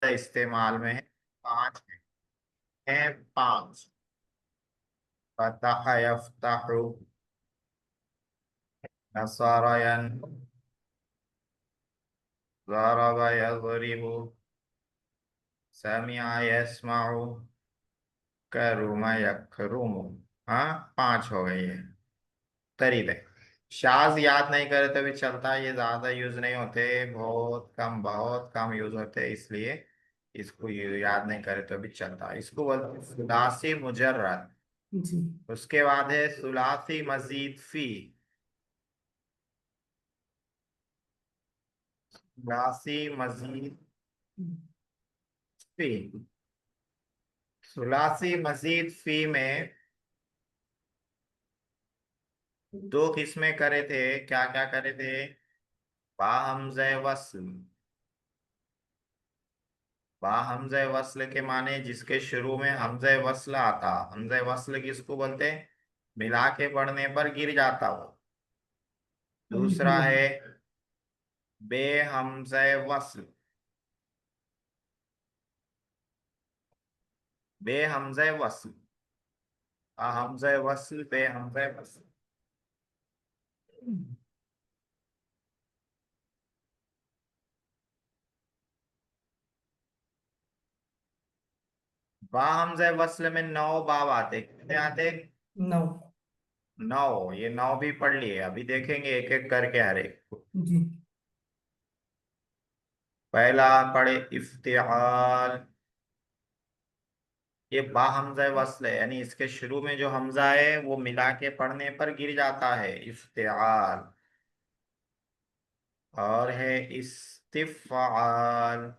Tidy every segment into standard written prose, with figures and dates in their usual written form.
इस्तेमाल में है। पांच है, पांच। फतह यफ्तहु, नसरा यन, ज़रब यज़रिबु, समिअ यस्मउ, करुमा यकरुमु। हाँ, पांच हो गई है। करीब है। शाज याद नहीं करे तो भी चलता है, ये ज्यादा यूज नहीं होते, बहुत कम यूज होते, इसलिए इसको याद नहीं करे तो भी चलता है। इसको बोलते हैं सुदासी मुजर्रद। जी। उसके बाद है सुलासी मजीद फी। सुलासी मजीद फी। सुलासी मजीद फी में दो किस्में करे थे। क्या क्या करे थे? बा हमज़े वस्ल। बा हमज़े वस्ल के माने जिसके शुरू में हमज़े वस्ल आता। हमज़े वस्ल किसको बोलते हैं? मिला के पढ़ने पर गिर जाता हो। दूसरा है बे हमज़े वस्ल। बे हमज़े वस्ल, हमज़े वस्ल, बे हमज़े वस्ल। बा हमज़े वस्ल में नौ बाब आते। कितने आते? नौ। नौ। ये नौ भी पढ़ लिए, अभी देखेंगे एक एक करके हर एक को। जी। पहला पढ़े इफ्तिआल। ये बा हमजा वस्ल है, यानी इसके शुरू में जो हमजा है वो मिला के पढ़ने पर गिर जाता है, इफ्तिआल। और है इस्तिफ़ाल।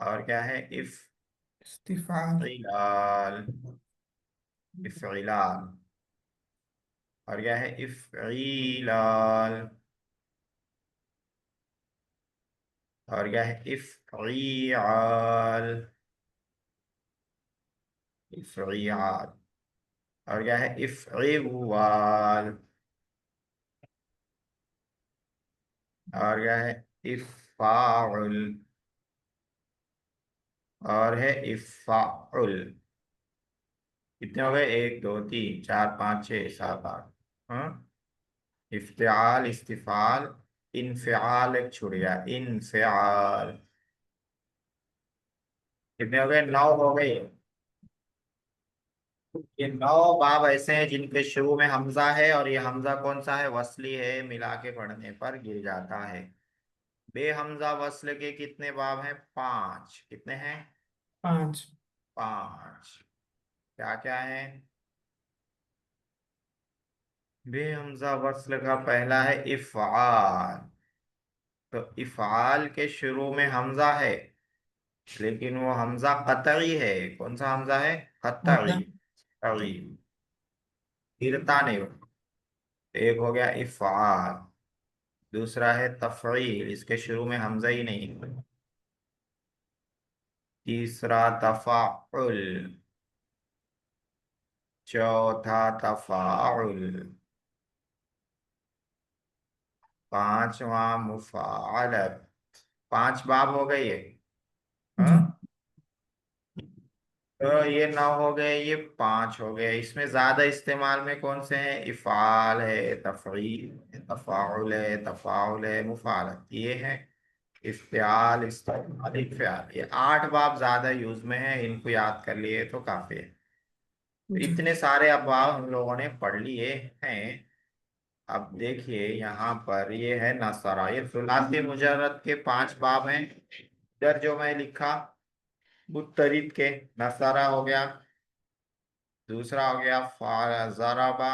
और क्या है? इस्तिफाल। इफ़इलाल। इफ़इलाल। और क्या है? इफ़इलाल। और क्या है? इफ़इयाल। इफ़इयाल। और क्या है? इफ़इवाल। और क्या है? इफ़ाउल। और है इफ़ाउल। कितने हो गए? एक, दो, तीन, चार, पाँच, छः, सात, आठ। हाँ, इफ्तिआल, इस्तिफाल, इनफिआल एक छूट गया, इनफिआल। कितने हो गए? नौ हो गए। ये नौ बाब ऐसे हैं जिनके शुरू में हमजा है, और ये हमजा कौन सा है? वस्ली है, मिला के पढ़ने पर गिर जाता है। बेहमजा वस्ल के कितने बाब हैं? पांच। कितने हैं? पांच। पांच। क्या क्या है? बेहमजा वस्ल का पहला है इफ़आल। तो इफ़आल के शुरू में हमजा है, लेकिन वो हमजा कतई है। कौन सा हमजा है? कौन कतई। सा? कतई, गिरता नहीं। एक हो गया इफ़आल। दूसरा है तफ़ईल, इसके शुरू में हमजा ही नहीं। तीसरा तफ़ाउल। चौथा तफ़ाउल। पांचवा मुफ़ाअलत। पांच बाब हो गई है। जी। हाँ, तो ये नौ हो गए, ये पांच हो गए। इसमें ज्यादा इस्तेमाल में कौन से हैं? इफ़ाल है, तफ़ईल है, तफ़ाउल है, तफ़ाउल है, मुफ़ाअलत, ये है। इफ्तिआल, इस्तिफ़ाल, इफ़िआल, ये आठ बाब ज्यादा यूज में है। इनको याद कर लिए तो काफी है। तो जी। इतने सारे अबवाब हम लोगों ने पढ़ लिए हैं। अब देखिए यहाँ पर ये है नसरा। ये सुलासी मुजर्रद के पांच बाब हैं। इधर जो मैं लिखा मुत्तरिद के, नसरा हो गया। दूसरा हो गया ज़रबा।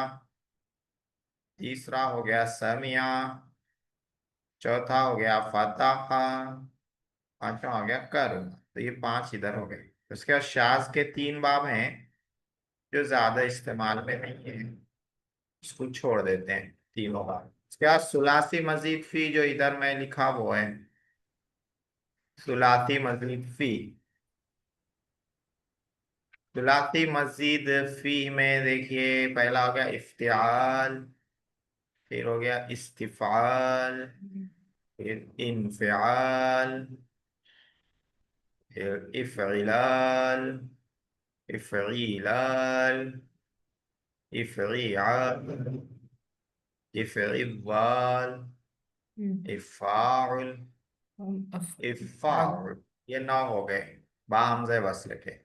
तीसरा हो गया समिया। चौथा हो गया फतह। पांचवा हो गया कर। तो ये पांच इधर हो गए। उसके बाद शाज के तीन बाब हैं जो ज्यादा इस्तेमाल में नहीं है, इसको छोड़ देते हैं तीनों बाब। उसके बाद सुलासी मजीद फी जो इधर मैं लिखा वो है सुलासी मजीद फी। सुलासी मजीद फी में देखिए पहला हो गया इफ्तिआल, फिर हो गया इस्तिफाल, फिर इनफिआल, इफ़इलाल, इफ़इलाल, इफ़इआल, इफ़इवाल, इफ़ाउल, अफआल। इफ़ाउल। ये 9 हो गए बा हमज़े वस्ल के।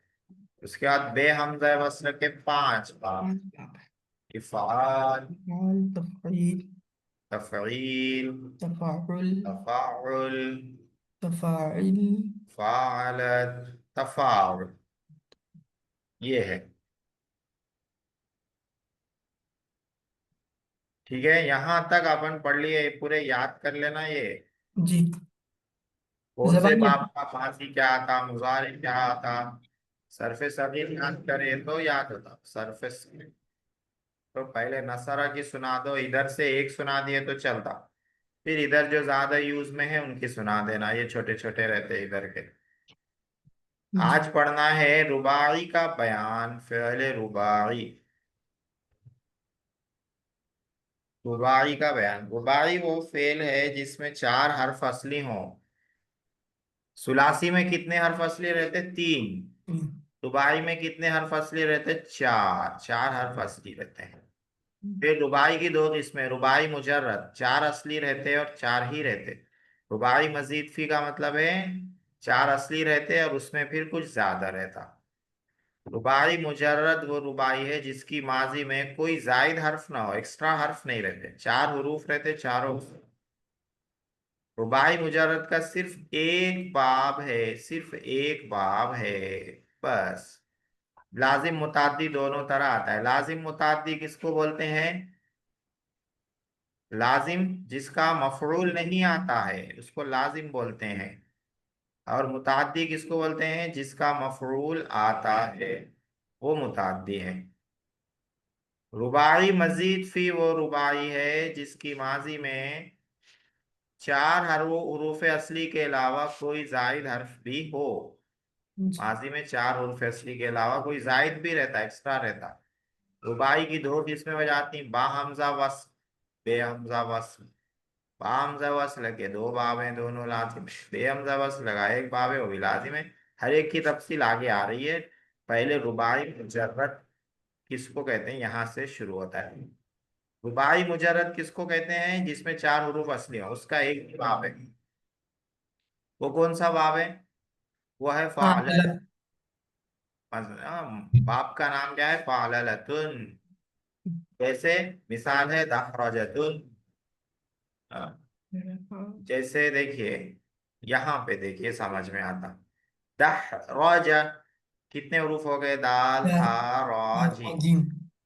उसके बाद बे हमज़े वस्ल के 5 बा। पांच बाब है। इफ़आल, अफआल, तफईल, तफ़ईल, तफाउल, तफ़ाउल, तफाइल। फ़ाअलत, तफ़ाउल। ये है। ठीक है, यहां तक अपन पढ़ लिए, पूरे याद कर लेना ये। जी। कौन से जबानी बाप का फांसी क्या आता, मुजारे क्या आता, सरफे सगीर याद करे तो याद होता सरफे सगीर। तो पहले नसरा की सुना दो, इधर से एक सुना दिए तो चलता, फिर इधर जो ज्यादा यूज में है उनकी सुना देना, ये छोटे छोटे रहते इधर के। जी। आज पढ़ना है रुबाई का बयान, फ़िअल रुबाई। रुबाई का बयान, रुबाई वो फेल है जिसमें 4 हर्फ असली हों। सुलासी में कितने हर्फ असली रहते, 3। रुबाई में कितने हर्फ असली रहते, 4। 4 हर्फ असली रहते हैं। फिर रुबाई की 2 किस्में, रुबाई मुजर्रद, 4 असली रहते और 4 ही रहते। रुबाई मजीद फी का मतलब है 4 असली रहते और उसमें फिर कुछ ज्यादा रहता। रुबाई मुजर्रद वो रुबाई है जिसकी माजी में कोई जायद हर्फ ना हो, एक्स्ट्रा हर्फ नहीं रहते, 4 हुरूफ रहते चारों। रुबाई मुजर्रद का सिर्फ एक बाब है, सिर्फ एक बाब है बस। लाजिम मुताद्दी दोनों तरह आता है। लाजिम मुताद्दी किसको बोलते हैं, लाजिम जिसका मफरूल नहीं आता है उसको लाजिम बोलते हैं। और मुताद्दी किसको बोलते हैं, जिसका मफरूल आता है वो मुताद्दी है। रुबाई मजीद फी वो रुबाई है जिसकी माजी में 4 हरूफ असली के अलावा कोई जायद हर्फ भी हो। जी। माजी में 4 हरूफ असली के अलावा कोई जायद भी रहता, एक्स्ट्रा रहता। रुबाई की 2 किस्में हो जाती, बा हमजा वस, बे हमजा वस। बा हमजा वस लगे 2 बाब हैं, दोनों लाजिम। बे हमजा वस लगा 1 बाब है, वो भी लाजिम है। हर एक की तफसील आगे आ रही है। पहले रुबाई मुजर्रद किसको कहते हैं, यहाँ से शुरू होता है। रुबाई मुजर्रद किसको कहते हैं, जिसमें 4 हरूफ असली हो, उसका एक ही बाब है। वो कौन सा बाब है, वो है फाअल। फाअल। बाप का नाम क्या है, फाअलतुन। जैसे मिसाल है दहरजतुन। जैसे देखिए, यहाँ पे देखिए समझ में आता। दहरज, कितने हरूफ हो गए, दाल हा रा जी। जीम।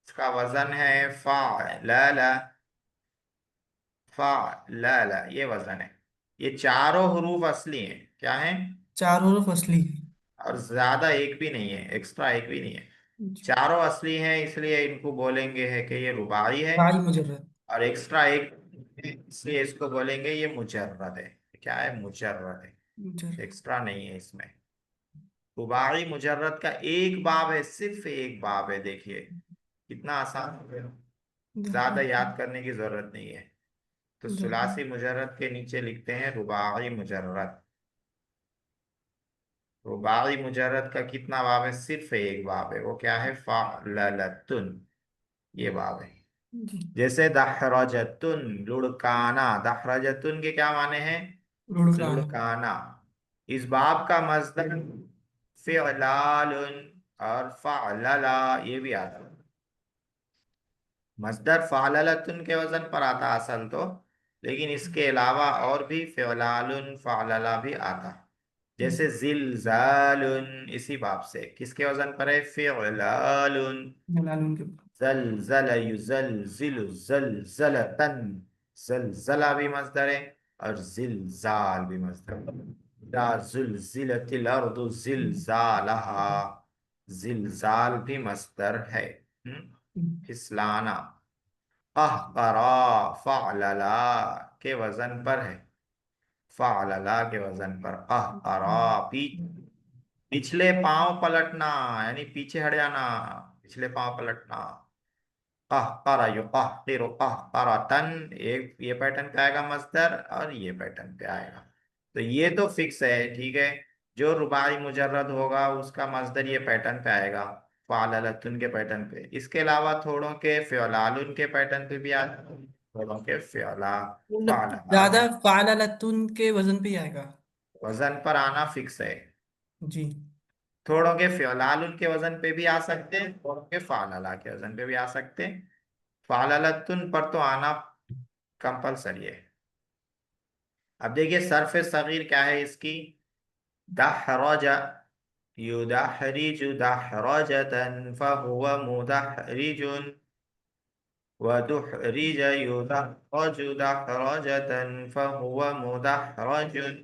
इसका वजन है फाअल, फाअल, ये वजन है। ये चारों हरूफ असली हैं, क्या है, चार हuruf असली। और ज्यादा एक भी नहीं है, एक्स्ट्रा एक भी नहीं है। जी। चारों असली हैं, इसलिए इनको बोलेंगे है कि ये रुबाई है। बाई मुजर्रद। और एक्स्ट्रा एक है, इसलिए इसको बोलेंगे ये मुजर्रद है। क्या है, मुजर्रद है, मुजर्रद। एक्स्ट्रा नहीं है इसमें। रुबाई मुजर्रद का एक बाब है, सिर्फ एक बाब है, देखिए कितना आसान हो गया। ज्यादा याद करने की जरूरत नहीं है। तो सुलासी मुजर्रद के नीचे लिखते हैं रुबाई मुजर्रद। रुबाई मुजर्रद का कितना बाब है, सिर्फ एक बाब है, वो क्या है, फालतुन, ये बाब है। जी। जैसे दहरजतुन, लुढ़काना, दहरजतुन के क्या माने हैं, लुढ़काना। लुढ़काना। इस बाब का मजदर फिअलालुन और फअलला, ये भी आता है। मजदर फाललतुन के वजन पर आता असल तो, लेकिन इसके अलावा और भी फिअलालुन फअलला भी आता। जैसे जिलजालुन, इसी बाब से किसके वजन पर है, फिअलालुन। जलालुन के। जलजल युजलजिलु जलजलतन, जलजला भी मस्दर है और जिलजाल भी मस्दर है। इज़ा जुलजिलतिल अर्दु जिलजालहा, जिलजाल भी मस्दर है। फिसलाना। अहकरा, फअलला के वजन पर है, फअलला के वजन पर अहकरा। पिछले पांव पलटना, यानी पीछे हट जाना, पिछले पांव पलटना। कहकरा युकहकिरु कहकरतन, एक ये पैटर्न पे आएगा मस्दर और ये पैटर्न पे आएगा। तो ये तो फिक्स है, ठीक है। जो रुबाई मुजर्रद होगा उसका मस्दर ये पैटर्न पे आएगा, फाललतुन के पैटर्न पे। इसके अलावा थोड़ों के फ़िअलालुन के पैटर्न पे भी आ, थोड़ों के फ़िअला मतलब फालला ज्यादा फालतुन के वजन पे ही आएगा। वजन पर आना फिक्स है। जी। थोड़ों के फ़िअलालुन के वजन पे भी आ सकते हैं, थोड़ों के फालला के वजन पे भी आ सकते हैं। फाललतुन पर तो आना कंपलसरी है। अब देखिए सर्फ सगीर क्या है इसकी, दहरज युदहरिजु दहरजतन फहुव मुदहरिजुन वदुहरिज युदहरजु दहरजतन फहुव मुदहरजुन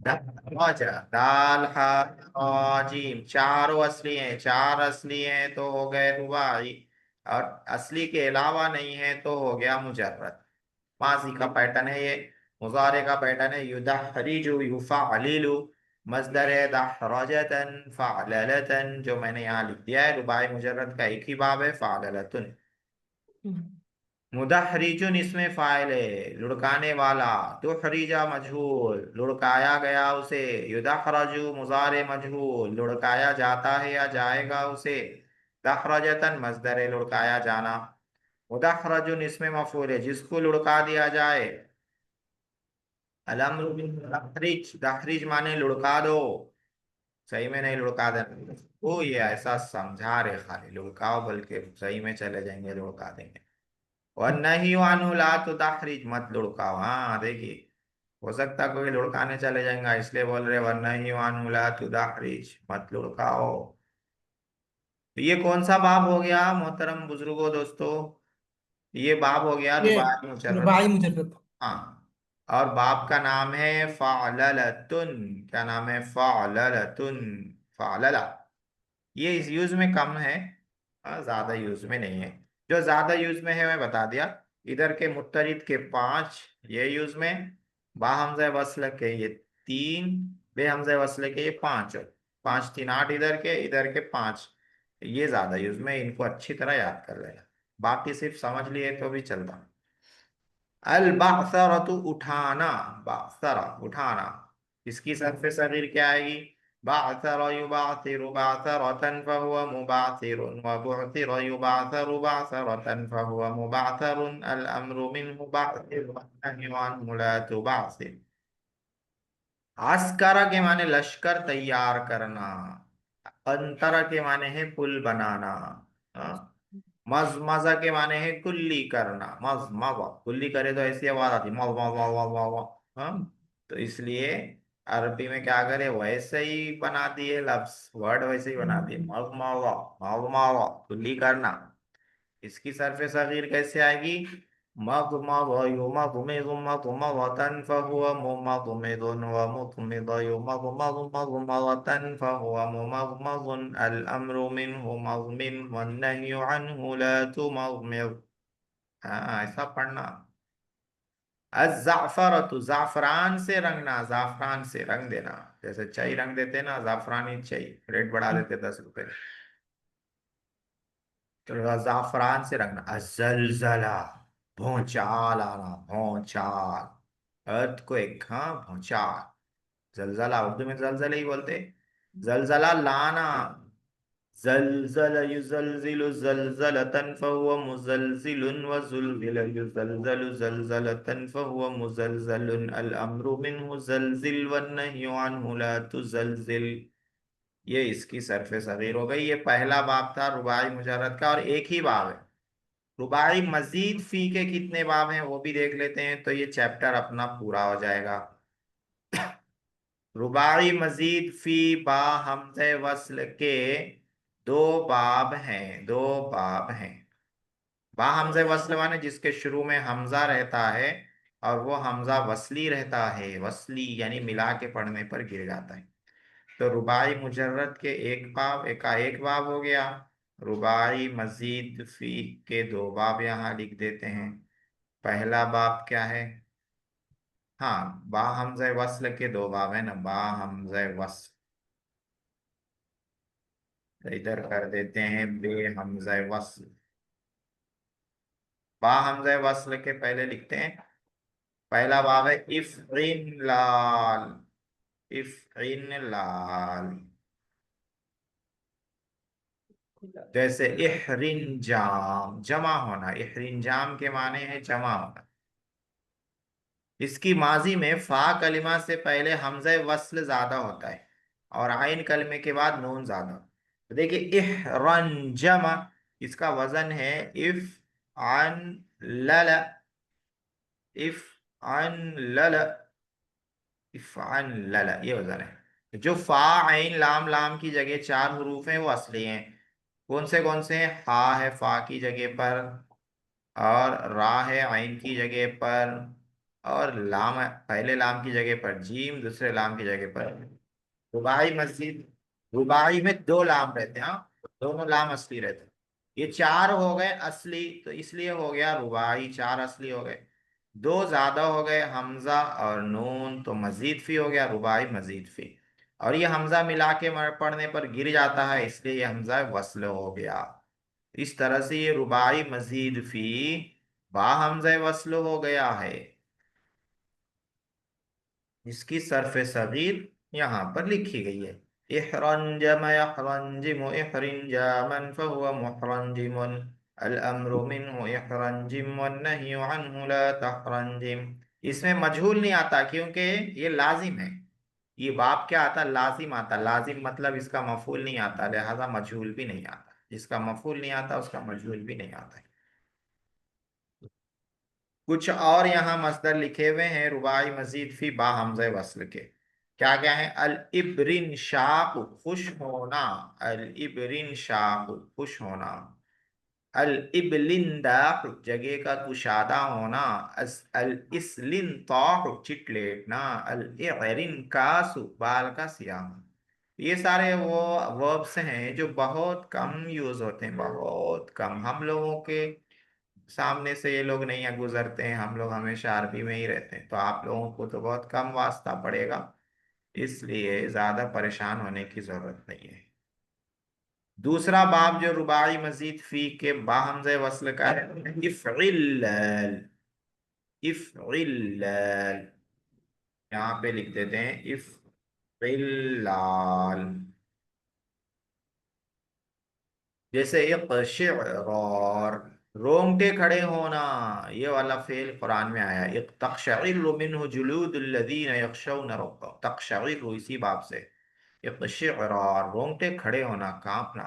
दहरज दाल हा जीम चारों असली हैं, चार असली हैं तो हो गए रुबाई, और असली के अलावा नहीं है तो हो गया मुजर्रद। माजी का पैटर्न है ये, मुजारे का पैटर्न है युदहरिजु युफअलिलु, मस्दर है दहरजतन फअललतन, जो मैंने यहाँ लिख दिया है। रुबाई मुजर्रद का एक ही बाब है, फअललतुन। मुदहरिजुन इसमें फाइल है, लुढ़काने वाला। तुहरिजा मजहूल, लुढ़काया गया उसे। युदहरजु मुजारे मजहूल, लुढ़काया जाता है या जाएगा उसे। दहरजतन मस्दर है, लुढ़काया जाना। मुदहरजुन इसमें मफूल है, जिसको लुढ़का दिया जाए। अलअम्रु बिल तहरीज, तहरीज माने लुढ़का दो, सही में नहीं लुढ़का देना। वो ये ऐसा समझा रहे, खाली लुढ़काओ, बल्कि सही में चले जाएंगे लुढ़का देंगे। और नहीं वानु ला तो तहरीज, मत लुढ़काओ। हाँ देखिए, हो सकता है कोई लुढ़काने चले जाएगा, इसलिए बोल रहे वरना ही वानु ला तो तहरीज, मत लुढ़काओ। तो ये कौन सा बाब हो गया मोहतरम बुजुर्गो दोस्तों, ये बाब हो गया ये रुबाई मुजर्रद। रुबाई मुजर्रद। हाँ, और बाप का नाम है फ़अललतुन। क्या नाम है? फ़अललतुन, फ़अलला। ये इस यूज में कम है, ज्यादा यूज में नहीं है। जो ज्यादा यूज में है मैं बता दिया। इधर के मुत्तरिद के पांच, ये यूज में। बा हमज़ा वस्ल के ये तीन, बे हमज़ा वस्ल के ये पांच। पांच तीन आठ, इधर के पांच, ये ज्यादा यूज में। इनको अच्छी तरह याद कर लेना, बाकी सिर्फ समझ लिए तो भी चलता। अल बासरतु उठाना, बासरा उठाना। इसकी सरफ सगीर क्या आएगी? बासर युबासिरु बासरतन फहुव मुबासिरुन व बुअसिर युबासरु बासरतन फहुव मुबासरुन अल अम्रु मिन्हु बासिर व नह्यु अन्हु ला तुबासिर। आस्करा के माने लश्कर तैयार करना, अंतरा के माने है पुल बनाना, हाँ? मजा के माने है कुल्ली करना, मजा कुल्ली करे तो ऐसी आवाज आती मज मज मज मज मज, हाँ? तो इसलिए अरबी में क्या करे, वैसे ही बना दिए लफ्ज, वर्ड वैसे ही बना दिए, मज मजा, मज मजा कुल्ली करना। इसकी सरफे सगीर कैसे आएगी? मगमग युमगमिज़ मगमगतन फहुव मुमगमिज़ुन व मुगमिज़ युमगमग मगमगतन फहुव मुमगमज़ुन अल अम्रु मिन्हु मगमिन वन्नह्यु अन्हु ला तुमगमिज़। हाँ, ऐसा पढ़ना। अज़्ज़अफ़रतु, जाफरान से रंगना, जाफरान से रंग देना। जैसे चाय रंग देते ना, जाफरानी चाय, रेट बढ़ा देते 10 रुपए। तो जाफरान से रंगना। अजलजला, भूचाल आना, भूचाल, अर्थक्वेक, हाँ भूचाल। जलजला उर्दू में जलजला ही बोलते। जलजला लाना, जलजल युजलजिलु जलजलतन फहुव मुजलजिलुन व जुलजिल युजलजलु जलजलतन फहुव मुजलजलुन अल अम्रु मिन्हु जलजिल वन नह्यु अन्हु ला तुजलजिल। ये इसकी सरफे सगीर हो गई। ये पहला बाब था रुबाई मुजर्रद का, और एक ही बाब है। रुबाई मजीद फी के कितने बाब हैं वो भी देख लेते हैं, तो ये चैप्टर अपना पूरा हो जाएगा। रुबाई मजीद फी बा हमज़े वस्ल के दो बाब हैं, दो बाब हैं। बा हमज़े वस्ल माने जिसके शुरू में हमजा रहता है, और वो हमजा वस्ली रहता है, वस्ली यानी मिला के पढ़ने पर गिर जाता है। तो रुबाई मुजर्रद के एक बाब, एक बाब हो गया। रुबाई मजीद फी के दो बाब यहाँ लिख देते हैं। पहला बाब क्या है? हाँ, बा हमज़े वस्ल के दो बाब है ना, बा हमज़े वस्ल। तो इधर कर देते हैं बे हमज़े वस्ल। बा हमजा वस्ल के पहले लिखते हैं। पहला बाब है इफ़िन लाल, इफ़िन लाल। जैसे इहरिन जाम, जमा होना, इहरिन जाम के माने है जमा होना। इसकी माजी में फा कलिमा से पहले हमजा वस्ल ज्यादा होता है और आइन कलमे के बाद नून ज्यादा। तो देखिए इहरंजमा, इसका वजन है इफ अन लल, इफ अन लल, इफ अन लल, ये वजन है। जो फा आइन लाम लाम की जगह चार हरूफ हैं वो असली हैं। कौन से हैं? हा है फा की जगह पर, और रा है आइन की जगह पर, और लाम है पहले लाम की जगह पर जीम, दूसरे लाम की जगह पर। रुबाई मस्जिद, रुबाई में दो लाम रहते हैं, हाँ, दोनों लाम असली रहते हैं। ये चार हो गए असली, तो इसलिए हो गया रुबाई, चार असली हो गए। दो ज्यादा हो गए हमजा और नून, तो मजीद फी हो गया, रुबाई मजीद फी। और ये हमजा मिला के पढ़ने पर गिर जाता है, इसलिए ये हमजा वस्ल हो गया। इस तरह से ये रुबाई मजीद फी बा हमजा वस्ल हो गया है। इसकी सरफ सगीर यहाँ पर लिखी गई है। इहरंजम यहरंजिम इहरिंजामन फहुव मुहरंजिमुन, अल अम्रु मिन्हु इहरंजिम वन्नहयु अन्हु ला तहरंजिम। इसमें मजहूल नहीं आता क्योंकि ये लाजिम है। ये बाप क्या आता? लाजिम आता। लाजिम मतलब इसका मफूल नहीं आता, लिहाजा मजहूल भी नहीं आता। जिसका मफूल नहीं आता उसका मजहूल भी नहीं आता है। कुछ और यहाँ मसदर लिखे हुए हैं रुबाई मजीद फी बा हमज़े वस्ल के। क्या क्या है? अल इब्रिन शाक, खुश होना, अल इब्रिन शाक, खुश होना। अल इबलिंदाह, जगह का कुशादा होना। अल इसलिंताह, चिट लेटना। अल इरिन कासु, बाल का सियाम। ये सारे वो वर्ब्स हैं जो बहुत कम यूज होते हैं, बहुत कम। हम लोगों के सामने से ये लोग नहीं गुजरते हैं, हम लोग हमेशा अरबी में ही रहते हैं, तो आप लोगों को तो बहुत कम वास्ता पड़ेगा, इसलिए ज्यादा परेशान होने की जरूरत नहीं है। दूसरा बाब जो रुबाई मजीद फी के बा हमज़े वस्ल का है, इफ़इल्ल, इफ़इल्ल। यहाँ पे लिख देते हैं इफ़इल्लाल। जैसे इक़शिअर, रोंगटे खड़े होना, ये वाला फेल कुरान में आया। तक़शइरु मिन्हु जुलूदुल्लज़ीना यख़शौना रब्बहुम, तक़शइरु इसी बाब से। इक़शिअर, रोंगटे खड़े होना, कांपना।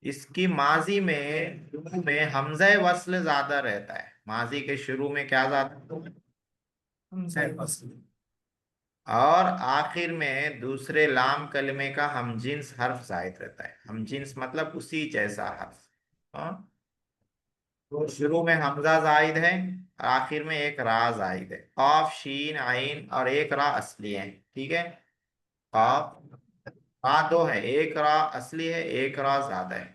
इसकी माजी में शुरू में हमजा वस्ल ज्यादा रहता है। माजी के शुरू में क्या ज्यादा? हमजा वस्ल। और आखिर में दूसरे लाम कलमे का हमजिन्स हर्फ जायद रहता है। हमजिन्स मतलब उसी जैसा हर्फ। हाँ? तो शुरू में हमजा जायद है, आखिर में एक रा जायद है। काफ शीन आइन और एक रा असली है, ठीक है। काफ, हाँ दो है, एक रा असली है, एक रा ज्यादा है।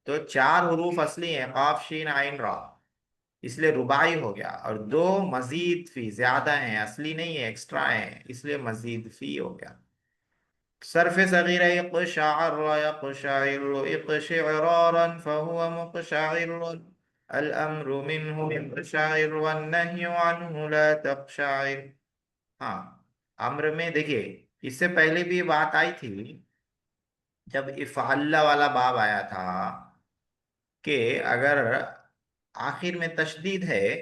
तो चार हरूफ असली हैं, काफ शीन आइन रा, इसलिए रुबाई हो गया। और दो मजीद फी ज्यादा हैं, असली नहीं है, एक्स्ट्रा है, इसलिए मजीद फी हो गया। सरफ सगीर इक़शाअर यक़शाइरु इक़शिअरारन फहुव मुक़शाइरुन, अल अम्रु मिन्हु इक़शाइर वन्नहयु अन्हु ला तक़शाइर। हाँ, अम्र में देखिए, इससे पहले भी ये बात आई थी जब इफ़अल्ला वाला बाब आया था कि अगर आखिर में तशदीद है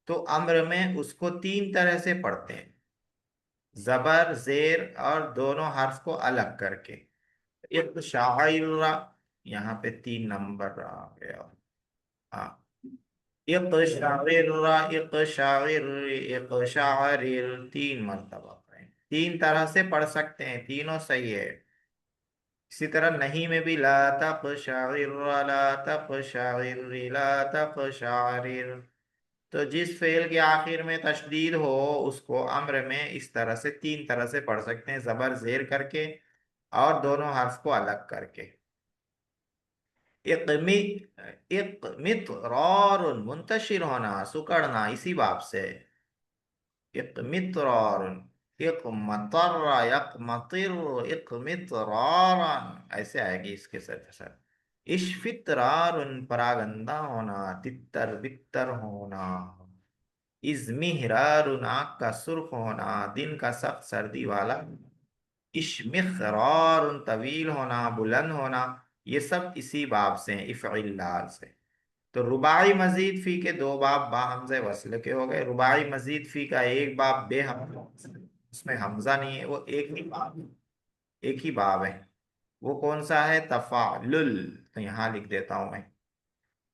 तो अम्र में उसको तीन तरह से पढ़ते हैं, जबर जेर और दोनों हर्फ को अलग करके। एक शाइरा, यहाँ पे तीन नंबर आ गया। हाँ, एक शाइरा, एक शाइर, एक शाइर, तीन मरतबा पढ़ें। तीन तरह से पढ़ सकते हैं, तीनों सही है। इसी तरह नहीं में भी ला तक़शाइर, ला तक़शाइर, ला तक़शाइर। तो जिस फेल के आखिर में तशदीद हो उसको अम्र में इस तरह से तीन तरह से पढ़ सकते हैं, जबर जेर करके और दोनों हर्फ को अलग करके। इक़मि, इक़मितरार, मुंतशिर होना, सुकड़ना, इसी बाब से। इक़मितरार, इक़मतर, यक़मतिर, इक़मितरारन, ऐसे आएगी इसके साथ साथ। इश्फितरारुन परागंदा होना, तितर बितर होना, इजमिहरारुन आँख का सुर्ख होना, दिन का सख्त सर्दी वाला, इश्मिखरारुन तवील होना, बुलंद होना। ये सब इसी बाब से हैं, इफ़इल्लाल से। तो रुबाई मजीद फी के दो बाब बा हमजे वस्ल के हो गए। रुबाई मजीद फी का एक बाब बे हमजा, उसमें हमजा नहीं है, वो एक ही बाब, एक ही बाब है। वो कौन सा है? तफालुल। तो यहां लिख देता हूं मैं,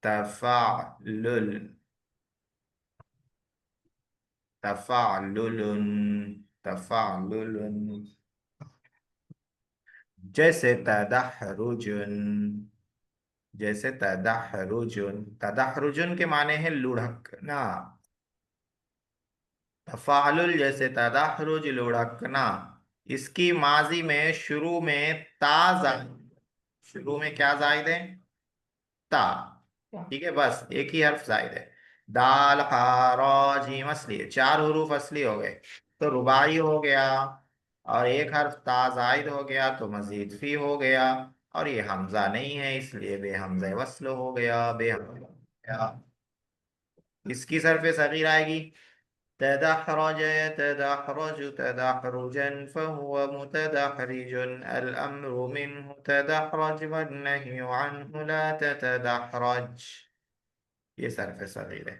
तफालुल, तफालुलन, तफालुलन। जैसे तदहरुजुन, जैसे तदहरुजुन, तदहरुजुन के माने हैं लुढ़कना। तफालुल जैसे तदहरुज, लुढ़कना। इसकी माजी में शुरू में ता जायद, शुरू में क्या जायद है? ता। ठीक है, बस एक ही हर्फ जायद है। दाल हा रा जीम असली है, चार हुरूफ असली हो गए, तो रुबाई हो गया। और एक हर्फ ता जायद हो गया तो मजीद फी हो गया। और ये हमजा नहीं है, इसलिए बेहमजा वस्ल हो गया, बेहमजा हो गया। इसकी सरफे सगीर आएगी। तदहरज यतदहरज तदहरुजन फहुव मुतदहरिजुन अल अम्रु मिन्हु तदहरज वन्नहयु अन्हु ला ततदहरज। ये सरफे सगीर है।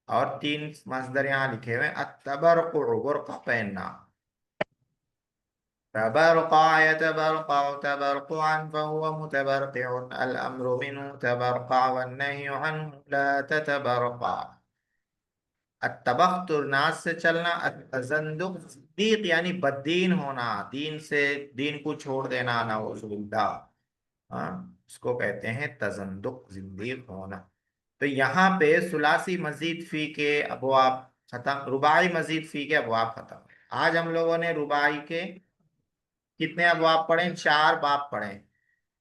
और तीन मसदर यहाँ लिखे हुए हैं। अत्तबरक़ु, बुर्क़ा पहनना। तबरक़ा यतबरक़ा तबरक़ुअन फहुव मुतबरक़िउन अल अम्रु मिन्हु तबरक़ा वन्नहयु अन्हु ला ततबरक़ा। अत्तबख्तुर, नाज से चलना। अतजंदुक, दीक यानी बददीन होना, दीन से, दीन को छोड़ देना, नाउज़ुबिल्लाह। हाँ, इसको कहते हैं तजंदुक, जिंदीक होना। तो यहाँ पे सुलासी मजीद फी के अबवाब खत्म, रुबाई मजीद फी के अबवाब खत्म। आज हम लोगों ने रुबाई के कितने अबवाब पढ़े? चार बाब पढ़े।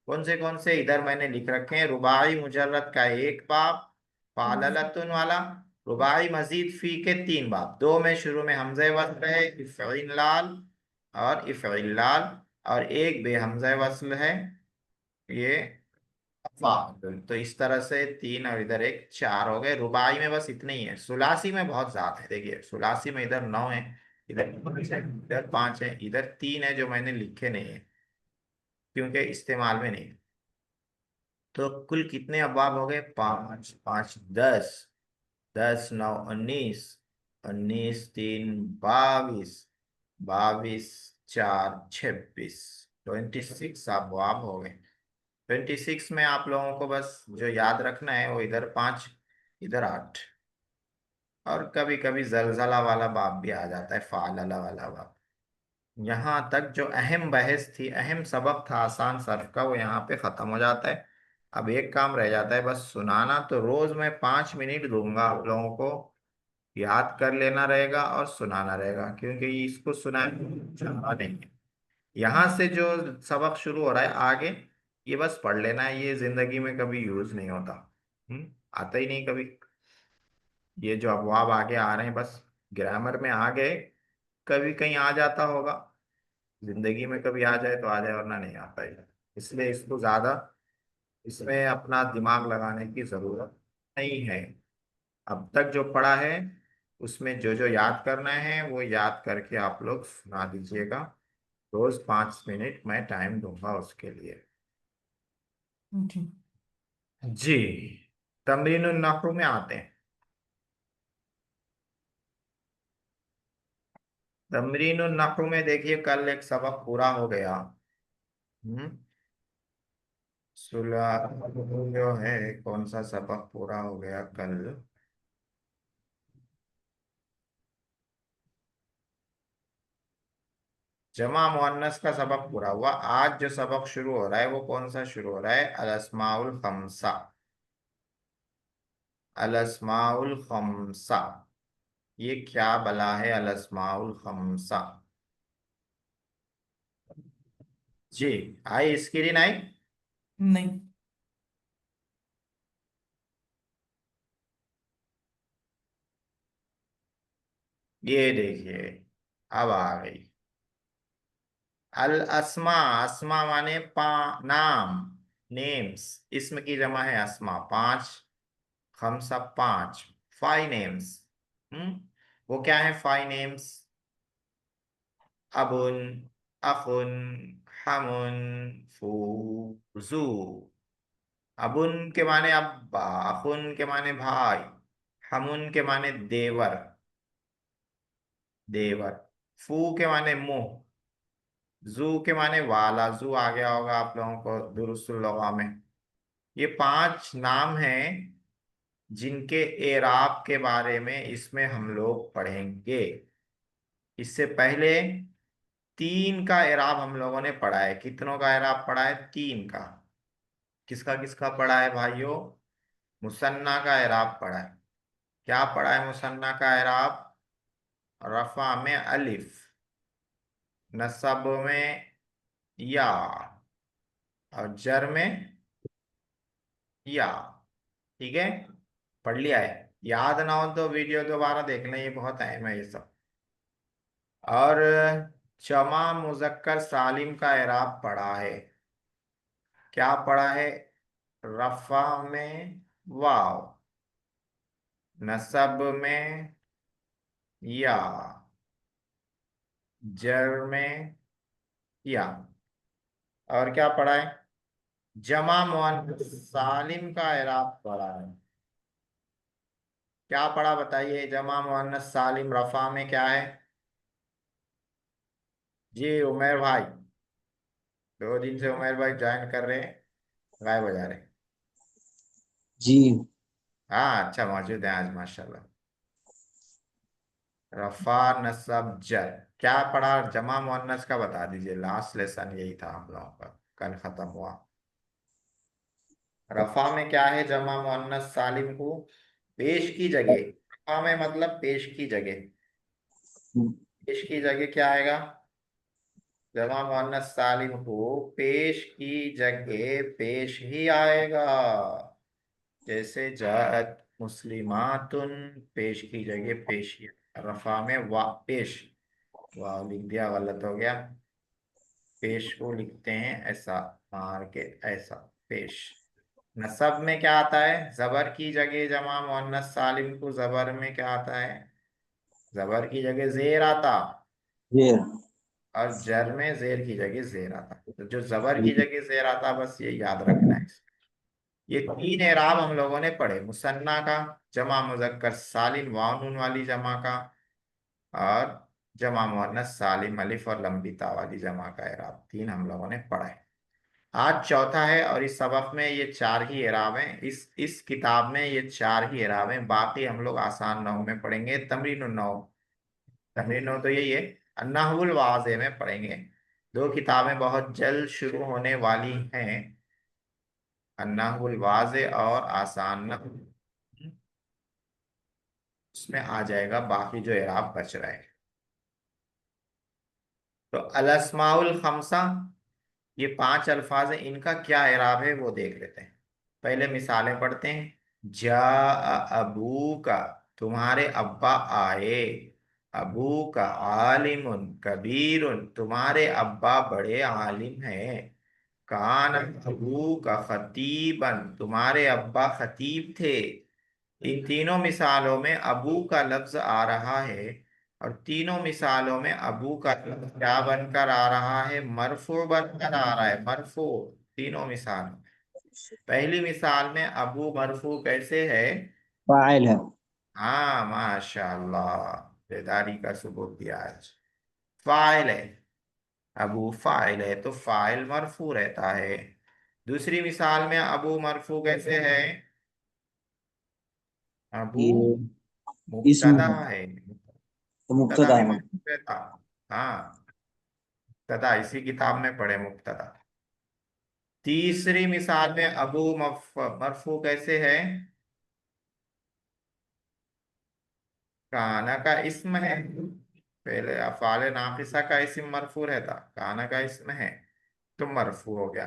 कौन से इधर मैंने लिख रखे हैं। रुबाई मुजर्रद का एक बाब, फाललतुन वाला। रुबाई मजीद फी के तीन बाब, दो में शुरू में हमजे वस्ल है, इफ़इल्लाल और इफ़इल्लाल, और एक बे हमजे वस्ल है, ये फादुल। तो इस तरह से तीन, और इधर एक, चार हो गए। रुबाई में बस इतने ही है। सुलासी में बहुत ज्यादा है। देखिए सुलासी में इधर नौ है, इधर पाँच है, इधर पांच है, इधर तीन है जो मैंने लिखे नहीं है क्योंकि इस्तेमाल में नहीं। तो कुल कितने अबवाब हो गए? पाँच पाँच दस, दस नौ उन्नीस, उन्नीस तीन बाईस, बाईस चार छब्बीस, 26 अबवाब हो गए। 26 में आप लोगों को बस जो याद रखना है वो इधर पांच, इधर आठ। और कभी कभी जलजला वाला बाब भी आ जाता है, फालला वाला बाब। यहाँ तक जो अहम बहस थी, अहम सबक था आसान सर्फ का, वो यहाँ पे खत्म हो जाता है। अब एक काम रह जाता है, बस सुनाना। तो रोज मैं 5 मिनट दूंगा आप लोगों को, याद कर लेना रहेगा और सुनाना रहेगा, क्योंकि इसको सुना नहीं है। यहाँ से जो सबक शुरू हो रहा है आगे, ये बस पढ़ लेना है। ये जिंदगी में कभी यूज नहीं होता, आता ही नहीं कभी। ये जो अबवाब आगे आ रहे हैं, बस ग्रामर में आ गए, कभी कहीं आ जाता होगा, जिंदगी में कभी आ जाए तो आ जाए, वरना नहीं आता है। इसलिए इसको ज्यादा, इसमें अपना दिमाग लगाने की जरूरत नहीं है। अब तक जो पढ़ा है उसमें जो जो याद करना है वो याद करके आप लोग सुना दीजिएगा। रोज 5 मिनट मैं टाइम दूंगा उसके लिए। जी। जी, तमरीन नहू में आते हैं। तमरीन नहू में देखिए, कल एक सबक पूरा हो गया। हम्म सुला जो है, कौन सा सबक पूरा हो गया कल? जमा मुअन्नस का सबक पूरा हुआ। आज जो सबक शुरू हो रहा है वो कौन सा शुरू हो रहा है? अल अस्माउल खम्सा, अल अस्माउल खम्सा। ये क्या बला है अल अस्माउल खम्सा? जी, आई स्क्रीन आई। नहीं। ये देखिए, अब आ गई। अल अस्मा, अस्मा माने नाम। नेम्स, इसम की जमा है अस्मा, पांच, खमसा पांच, फाइव नेम्स। वो क्या है फाइव नेम्स? अबुन, अखुन, हमुन, फूजू। अबुन के माने अब्बा, अखुन के माने भाई, हमुन के माने देवर, देवर, फू के माने मुंह, जू के माने वाला, जू आ गया होगा आप लोगों को दुरुस्तुल लगा में। ये पांच नाम हैं जिनके एराब के बारे में इसमें हम लोग पढ़ेंगे। इससे पहले तीन का एराब हम लोगों ने पढ़ा है। कितनों का एराब पढ़ा है? तीन का। किसका किसका पढ़ा है भाइयों? मुसन्ना का एराब पढ़ा है। क्या पढ़ा है मुसन्ना का एराब? रफा में अलिफ, नसब में या, और जर में या। ठीक है, पढ़ लिया है? याद ना हो तो वीडियो दोबारा देख लें, ये बहुत अहम है ये सब। और जमा मुजक्कर सालिम का एराब पढ़ा है। क्या पढ़ा है? रफा में वाव, नसब में या, जर में या। और क्या पढ़ा है? जमा मुअन्नस सालिम का एराब पढ़ा है। क्या पढ़ा बताइए? जमा मुअन्नस सालिम रफा में क्या है? जी उमेर भाई, 2 दिन से उमेर भाई ज्वाइन कर रहे हैं, गायब हो जा रहे हैं। जी। हाँ अच्छा, मौजूद है आज माशाल्लाह। रफा नसब जर। क्या पढ़ा जमा मुअन्नस का? बता दीजिए, लास्ट लेसन यही था हम लोगों का, कल खत्म हुआ। रफा में क्या है जमा मुअन्नस सालिम को? पेश की जगह। रफा में मतलब पेश की जगह। पेश की जगह क्या आएगा? जमा मुअन्नस सालिम को पेश की जगह पेश ही आएगा। जैसे जात मुस्लिमातुन, पेश की जगह पेशिया। रफा में वा पेश, वाह लिख दिया, गलत हो गया। पेश को लिखते हैं ऐसा मार के, ऐसा पेश। नसब में क्या आता है? जबर की जगह जमा मुअन्नस सालिम को जबर में क्या आता है? जबर की जगह जेर आता, ये और जर में जेर की जगह जेर आता। तो जो जबर की जगह जेर आता, बस ये याद रखना है। ये तीन एराब हम लोगों ने पढ़े, मुसन्ना का, जमा मुजक्कर सालिम वाव नून वाली जमा का, और जमा मुअन्नस सालिम अलिफ और लंबी ता वाली जमा का एराब। तीन हम लोगों ने पढ़ा है। आज चौथा है, और इस सबक में ये चार ही एराब हैं। इस किताब में ये चार ही एराब हैं, बाकी हम लोग आसान नहू में पढ़ेंगे। तमरीन नहू, तमरीन नहू तो यही है, नहवुल वाज़े में पढ़ेंगे। दो किताबें बहुत जल्द शुरू होने वाली हैं, अन्नाहुल वाज़े और आसान नहू। उसमें आ जाएगा बाकी जो एराब बच रहे हैं। तो अल अस्माउल खमसा, ये पांच अल्फाज हैं, इनका क्या एराब है वो देख लेते हैं। पहले मिसालें पढ़ते हैं। जा अबू का, तुम्हारे अब्बा आए। अबू का आलिमुन कबीरुन, तुम्हारे अब्बा बड़े आलिम हैं। कान अबू का खतीबन, तुम्हारे अब्बा खतीब थे। इन तीनों मिसालों में अबू का लफ्ज आ रहा है, और तीनों मिसालों में अबू का लफ्ज क्या बनकर आ रहा है? मरफू बनकर आ रहा है, मरफू। तीनों मिसाल, पहली मिसाल में अबू मरफू कैसे है? फाइल है। हाँ माशाल्लाह, बेदारी का सबूत दिया आज। फाइल है, अबू फाइल है, तो फाइल मरफू रहता है। दूसरी मिसाल में अबू मरफू कैसे है? अबू ये इसम मुब्तदा है, है, तो मुब्तदा मुब्तदा भी है। मरफू रहता। हाँ, मुब्तदा इसी किताब में पढ़े, मुब्तदा। तीसरी मिसाल में अबू मरफू कैसे है? काना का इस्म है। पहले अफ़ाल नाकिसा का इस्म मरफू रहता, काना का इस्म है तो मरफू हो गया।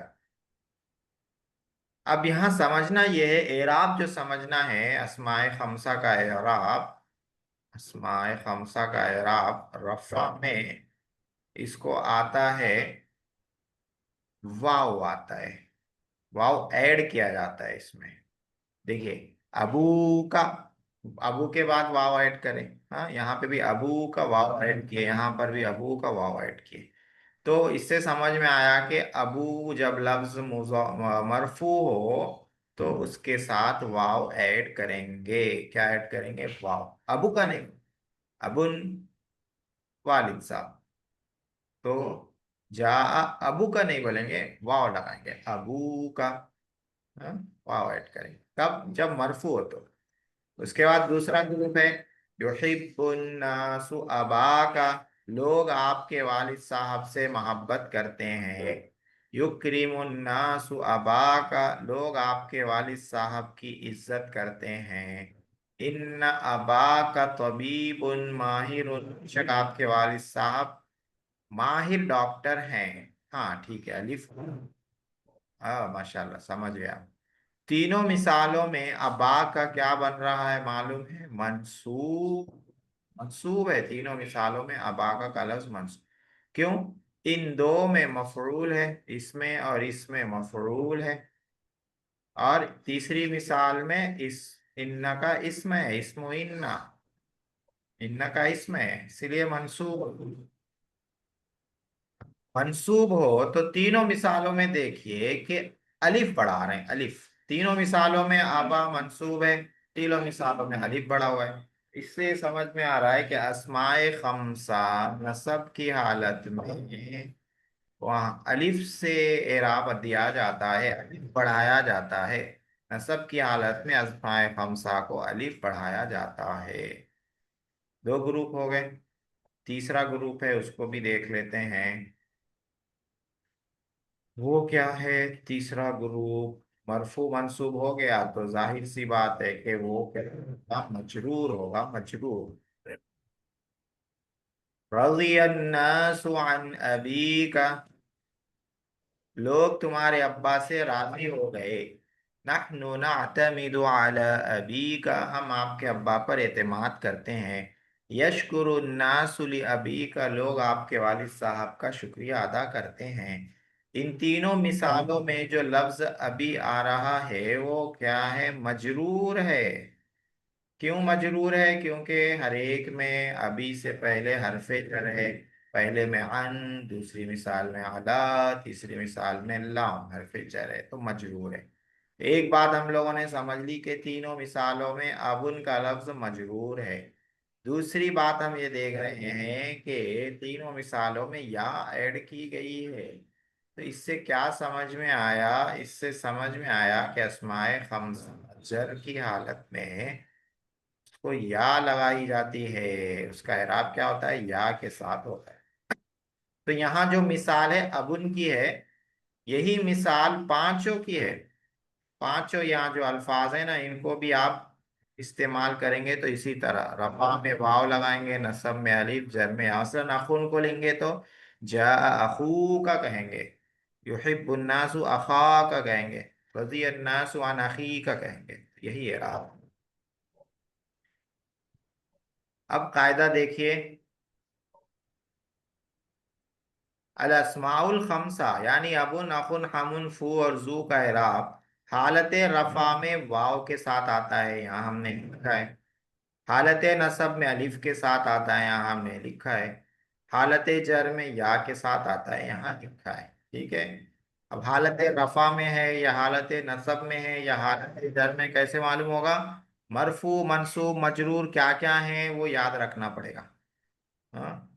अब यहाँ समझना यह है, एराब जो समझना है, अस्माए खमसा का एराब, अस्माए खमसा का एराब रफा में इसको आता है वाव आता है। वाव ऐड किया जाता है इसमें। देखिए, अबू का, अबू के बाद वाव ऐड करें। हाँ, यहाँ पे भी अबू का वाव ऐड किए, यहाँ पर भी अबू का वाव ऐड किए। तो इससे समझ में आया कि अबू जब लफ्ज मरफू हो तो उसके साथ वाव ऐड करेंगे। क्या ऐड करेंगे? वाव। अबू का नहीं, अबुन, वालिद साहब। तो जा, अबू का नहीं बोलेंगे, वाव लगाएंगे, अबू का। हाँ, वाव ऐड करेंगे कब? जब मरफू हो तो। उसके बाद दूसरा ग्रुप है युहिब्बुन्नासु अबाका, लोग आपके वालिद साहब से मोहब्बत करते हैं। युक्रिमुन्नासु अबाका, लोग आपके वालिद साहब की इज्जत करते हैं। इन्न अबाका तबीबुन माहिरुन, बेशक आपके वालिद साहब माहिर डॉक्टर हैं। हाँ ठीक है, अलिफ। हाँ माशाल्लाह, समझ गया। तीनों मिसालों में अबा का क्या बन रहा है मालूम है? मंसूब। मंसूब है तीनों मिसालों में, अबा का लफ्ज मंसूब। क्यों? इन दो में मफरूल है, इसमें और इसमें मफरूल है। और तीसरी मिसाल में इस इन्ना का इसम है, इसमो इन्ना, इन्ना का इसम है, इसलिए मंसूब। मंसूब हो तो तीनों मिसालों में देखिए कि अलिफ बढ़ा रहे हैं, अलिफ। तीनों मिसालों में आबा मंसूब है, तीनों मिसालों में अलिफ बढ़ा हुआ है। इससे समझ में आ रहा है कि अस्माए खमसा नसब की हालत में वहाँ अलिफ से एराब दिया जाता है, अलिफ बढ़ाया जाता है। नसब की हालत में अस्माए खमसा को अलिफ बढ़ाया जाता है। दो ग्रुप हो गए। तीसरा ग्रुप है, उसको भी देख लेते हैं। वो क्या है तीसरा ग्रुप? मरफू मंसूब हो गया तो जाहिर सी बात है कि वो क्या होगा? मजरूर होगा, मजरूर। रज़ियन्नासु अन अबीका, लोग तुम्हारे अब्बा से राजी हो गए। नहनु नअतमिदु अला अबीका, हम आपके अब्बा पर एतमाद करते हैं। यशकुरु अन्नासु लि अबीका, लोग आपके वालिद साहब का शुक्रिया अदा करते हैं। इन तीनों मिसालों में जो लफ्ज अभी आ रहा है वो क्या है? मजरूर है। क्यों मजरूर है? क्योंकि हर एक में अभी से पहले हरफे जर है। पहले में अन, दूसरी मिसाल में अला, तीसरी मिसाल में लाम, हरफे जर है तो मजरूर है। एक बात हम लोगों ने समझ ली कि तीनों मिसालों में अबुन का लफ्ज मजरूर है। दूसरी बात हम ये देख रहे हैं कि तीनों मिसालों में या ऐड की गई है। तो इससे क्या समझ में आया? इससे समझ में आया कि अस्माए खम्स जर की हालत में उसको या लगाई जाती है, उसका एराब क्या होता है? या के साथ होता है। तो यहाँ जो मिसाल है अबुन की है, यही मिसाल पांचों की है। पांचों यहाँ जो अल्फाज है ना, इनको भी आप इस्तेमाल करेंगे तो इसी तरह रफा में वाव लगाएंगे, नसब में अलिफ, जर में असलन अखुन को लेंगे तो जा अखू का कहेंगे। युहिब्बुन्नासु अखा का कहेंगे। रज़ियन्नासु अन अखी का कहेंगे। यही है आप। अब कायदा देखिए। अल अस्माउल खमसा यानी अबुन, अखुन, हमुन, फू और जू का इराब हालत रफा में वाव के साथ आता है, यहाँ हमने लिखा है। हालत नसब में अलिफ के साथ आता है, यहाँ हमने लिखा है। हालत जर में या के साथ आता है, यहाँ लिखा है। ठीक है। अब हालत रफा में है या हालत नसब में है या हालत जर में, कैसे मालूम होगा? मरफू मंसूब मजरूर क्या क्या है वो याद रखना पड़ेगा। हाँ,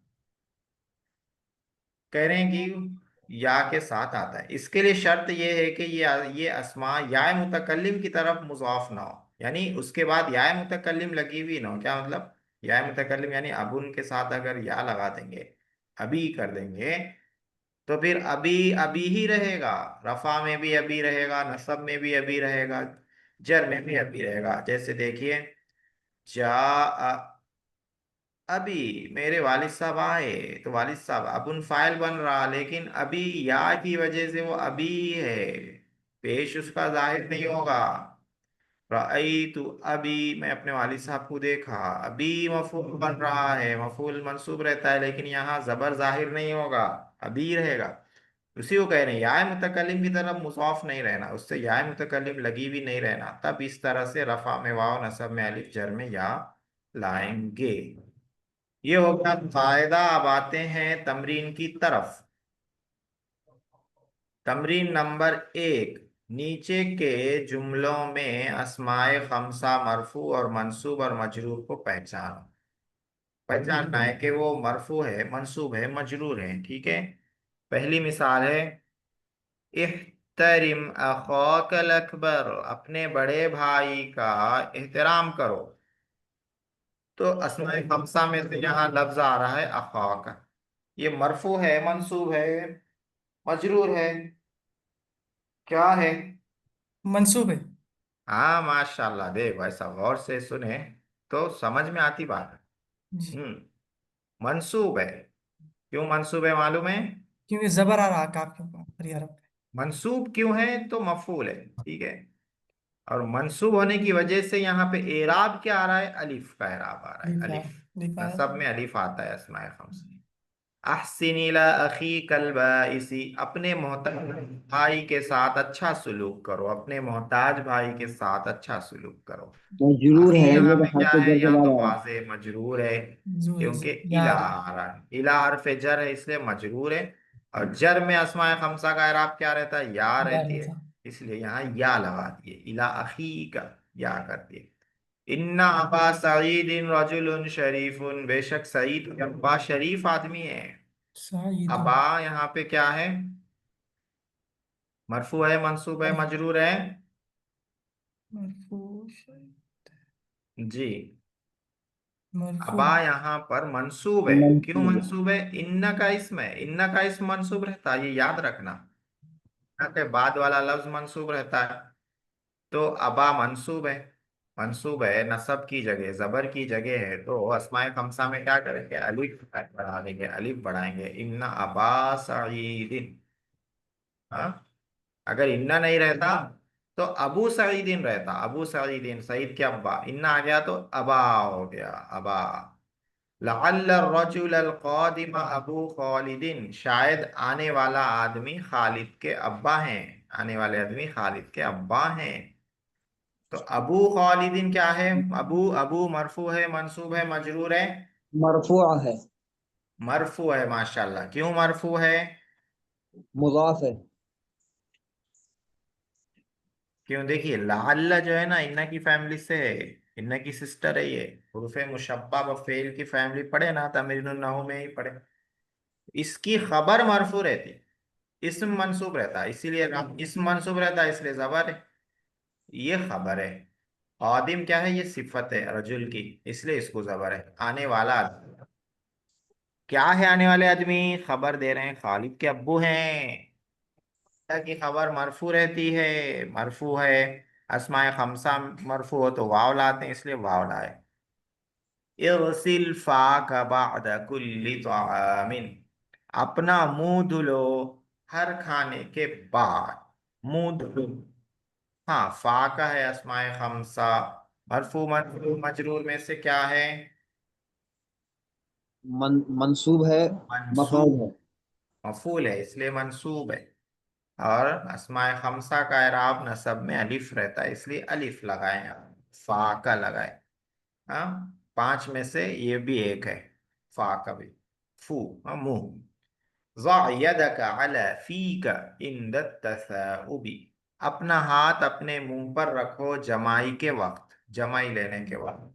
कह रहे हैं कि या के साथ आता है। इसके लिए शर्त ये है कि ये अस्मा या मुतकल्लिम की तरफ मुजाफ ना हो, यानी उसके बाद या मुतकल्लिम लगी हुई ना हो। क्या मतलब? या मुतकल्लिम यानी अबुन के साथ अगर या लगा देंगे, अभी कर देंगे, तो फिर अभी अभी ही रहेगा। रफा में भी अभी रहेगा, नसब में भी अभी रहेगा, जर में भी अभी रहेगा। जैसे देखिए, जा अभी मेरे वालिद साहब आए, तो वालिद साहब अबुन फाइल बन रहा, लेकिन अभी या की वजह से वो अभी है, पेश उसका जाहिर नहीं होगा। रई तो अभी मैं अपने वालिद साहब को देखा, अभी मफूल बन रहा है, मफूल मंसूब रहता है, लेकिन यहाँ जबर जाहिर नहीं होगा, अभी रहेगा। उसी को कह रहे हैं याय मुतकल्लिम की तरफ मुजाफ नहीं रहना, उससे याय मुतकल्लिम लगी भी नहीं रहना, तब इस तरह से रफा में वाव, नसब में अलिफ, जर में या लाएंगे। ये हो गया फायदा। अब आते हैं तमरीन की तरफ। तमरीन नंबर 1, नीचे के जुमलों में अस्माए खमसा मरफू और मंसूब और मजरूर को पहचानो। पहचानना है कि वो मरफू है, मंसूब है, मजरूर है। ठीक है। पहली मिसाल है इहतरिम अखौकल अकबर, अपने बड़े भाई का एहतराम करो। तो अस्माए खमसा में से यहाँ लफ्ज आ रहा है अखौक। ये मरफू है, मंसूब है, मजरूर है, क्या है? मंसूब है। हाँ माशाल्लाह, देखो ऐसा गौर से सुने तो समझ में आती बात है। जी। मंसूब है। क्यों मंसूब है मालूम है? क्योंकि जबर आ रहा काफ के ऊपर हरी हरफ पे। मंसूब क्यों है? तो मफूल है। ठीक है। और मंसूब होने की वजह से यहाँ पे एराब क्या आ रहा है? अलिफ का एराब आ रहा है, लिखा अलिफ। लिखा है। नसब में अलिफ आता है अस्माए खम्स में। अहसिन इला अखी कल बाइसी, अपने मोहताज भाई के साथ अच्छा सलूक करो, अपने मोहताज भाई के साथ अच्छा सलूक करो। तो जरूर अखी है, ये यहाँ तो पे क्या हर है? जर के यहाँ बाद तो आया। वाज़े मजरूर है, जूर क्योंकि इला यार। आ रहा है। इला हर्फ जर है इसलिए मजरूर है। और जर में अस्माए खमसा का इराब क्या रहता है? या यार रहती है। था। इसलिए यहाँ या लगा दिए, इला अखी का या कर दिए। इन्ना अबा सईदिन रजुलुन शरीफुन, बेशक सईद के अब्बा शरीफ आदमी है। सईदुन। अबा यहाँ पे क्या है? मरफू है, मंसूब है, मरफू। मजरूर है? मरफू। जी। मरफू। अबा यहाँ पर मंसूब है। क्यों मंसूब है। मंसूब है? इन्ना का इसम है, इन्ना का इसम मंसूब रहता है, ये याद रखना। यहाँ के बाद वाला लफ्ज मंसूब रहता है। तो अबा मंसूब है। मंसूब है, नसब की जगह, जबर की जगह है, तो अस्माए खमसा में क्या करेंगे? अलिफ बढ़ा देंगे, अलिफ बढ़ाएंगे। इन्ना अबा सईदिन। हाँ। अगर इन्ना नहीं रहता तो अबू सईदिन रहता, अबू सईदिन, सईद के अब्बा। इन्ना आ गया तो अबा हो गया, अबा। लअल्ल अर्रजुल अलकादिम अबू खालिदिन, शायद आने वाला आदमी खालिद के अब्बा हैं, आने वाले आदमी खालिद के अब्बा हैं। तो अबू खालिदिन क्या है? अबू, अबू मरफू है, मंसूब है, मजरूर है? मरफू है। मरफू है। माशाल्लाह। क्यों मरफू है? मुजाफ है। क्यों? देखिए लाल्ला जो है ना, इन्ना की फैमिली से है, इन्ना की सिस्टर है ये। हुरूफे मुशब्बा व फेल की फैमिली पढ़े ना, तमरीनुन नहू में ही पढ़े। इसकी खबर मरफू रहती है, इस्म मंसूब रहता है, इसीलिए इस्म मंसूब रहता है, इसलिए जबर है। ये खबर है। आदिम क्या है? ये सिफत है रजुल की, इसलिए इसको जबर है। आने वाला आदमी क्या है? आने वाले आदमी खबर दे रहे हैं, खालिद के अब्बू हैं। की खबर मरफू रहती है, मरफू है। अस्माए खमसा मरफू हो तो वाव लाते हैं, इसलिए वाव लाए। इरसिल फाक बाद कुल्ली तामिन, अपना मुंह धुलो हर खाने के बाद। मुंह धुलो। हाँ, फा का है अस्माए खमसा। मरफू मरफू मजरूर में से क्या है? मंसूब है। मफऊल मंसूब। है। मफूल है, इसलिए मंसूब है। और अस्माए खमसा का इराब नसब में अलिफ रहता है, इसलिए अलिफ लगाए आप, फा का लगाए। हाँ। पांच में से ये भी एक है, फा का भी। फू, हाँ, मुंह। ज़ा यदका अला फीका इंद तसाउबी, अपना हाथ अपने मुंह पर रखो जमाई के वक्त, जमाई लेने के वक्त।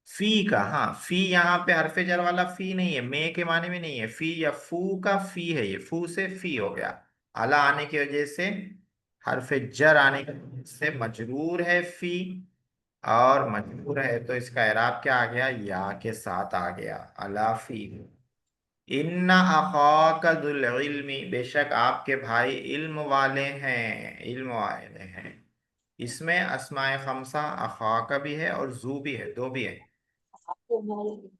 फी का, हाँ, फी यहाँ पे हरफे जर वाला फी नहीं है, मे के माने में नहीं है। फी या फू का फी है, ये फू से फी हो गया। अला आने की वजह से, हरफे जर आने की वजह से मजरूर है फी। और मजबूर है तो इसका इराब क्या आ गया? या के साथ आ गया, अला फी। इन्ना अखाका दुल इल्मी, बेशक आपके भाई इल्म वाले हैं, इल्म वाले हैं। इसमें अस्माए खमसा अखाका भी है और जू भी है, दो भी है। तो मंसूब है।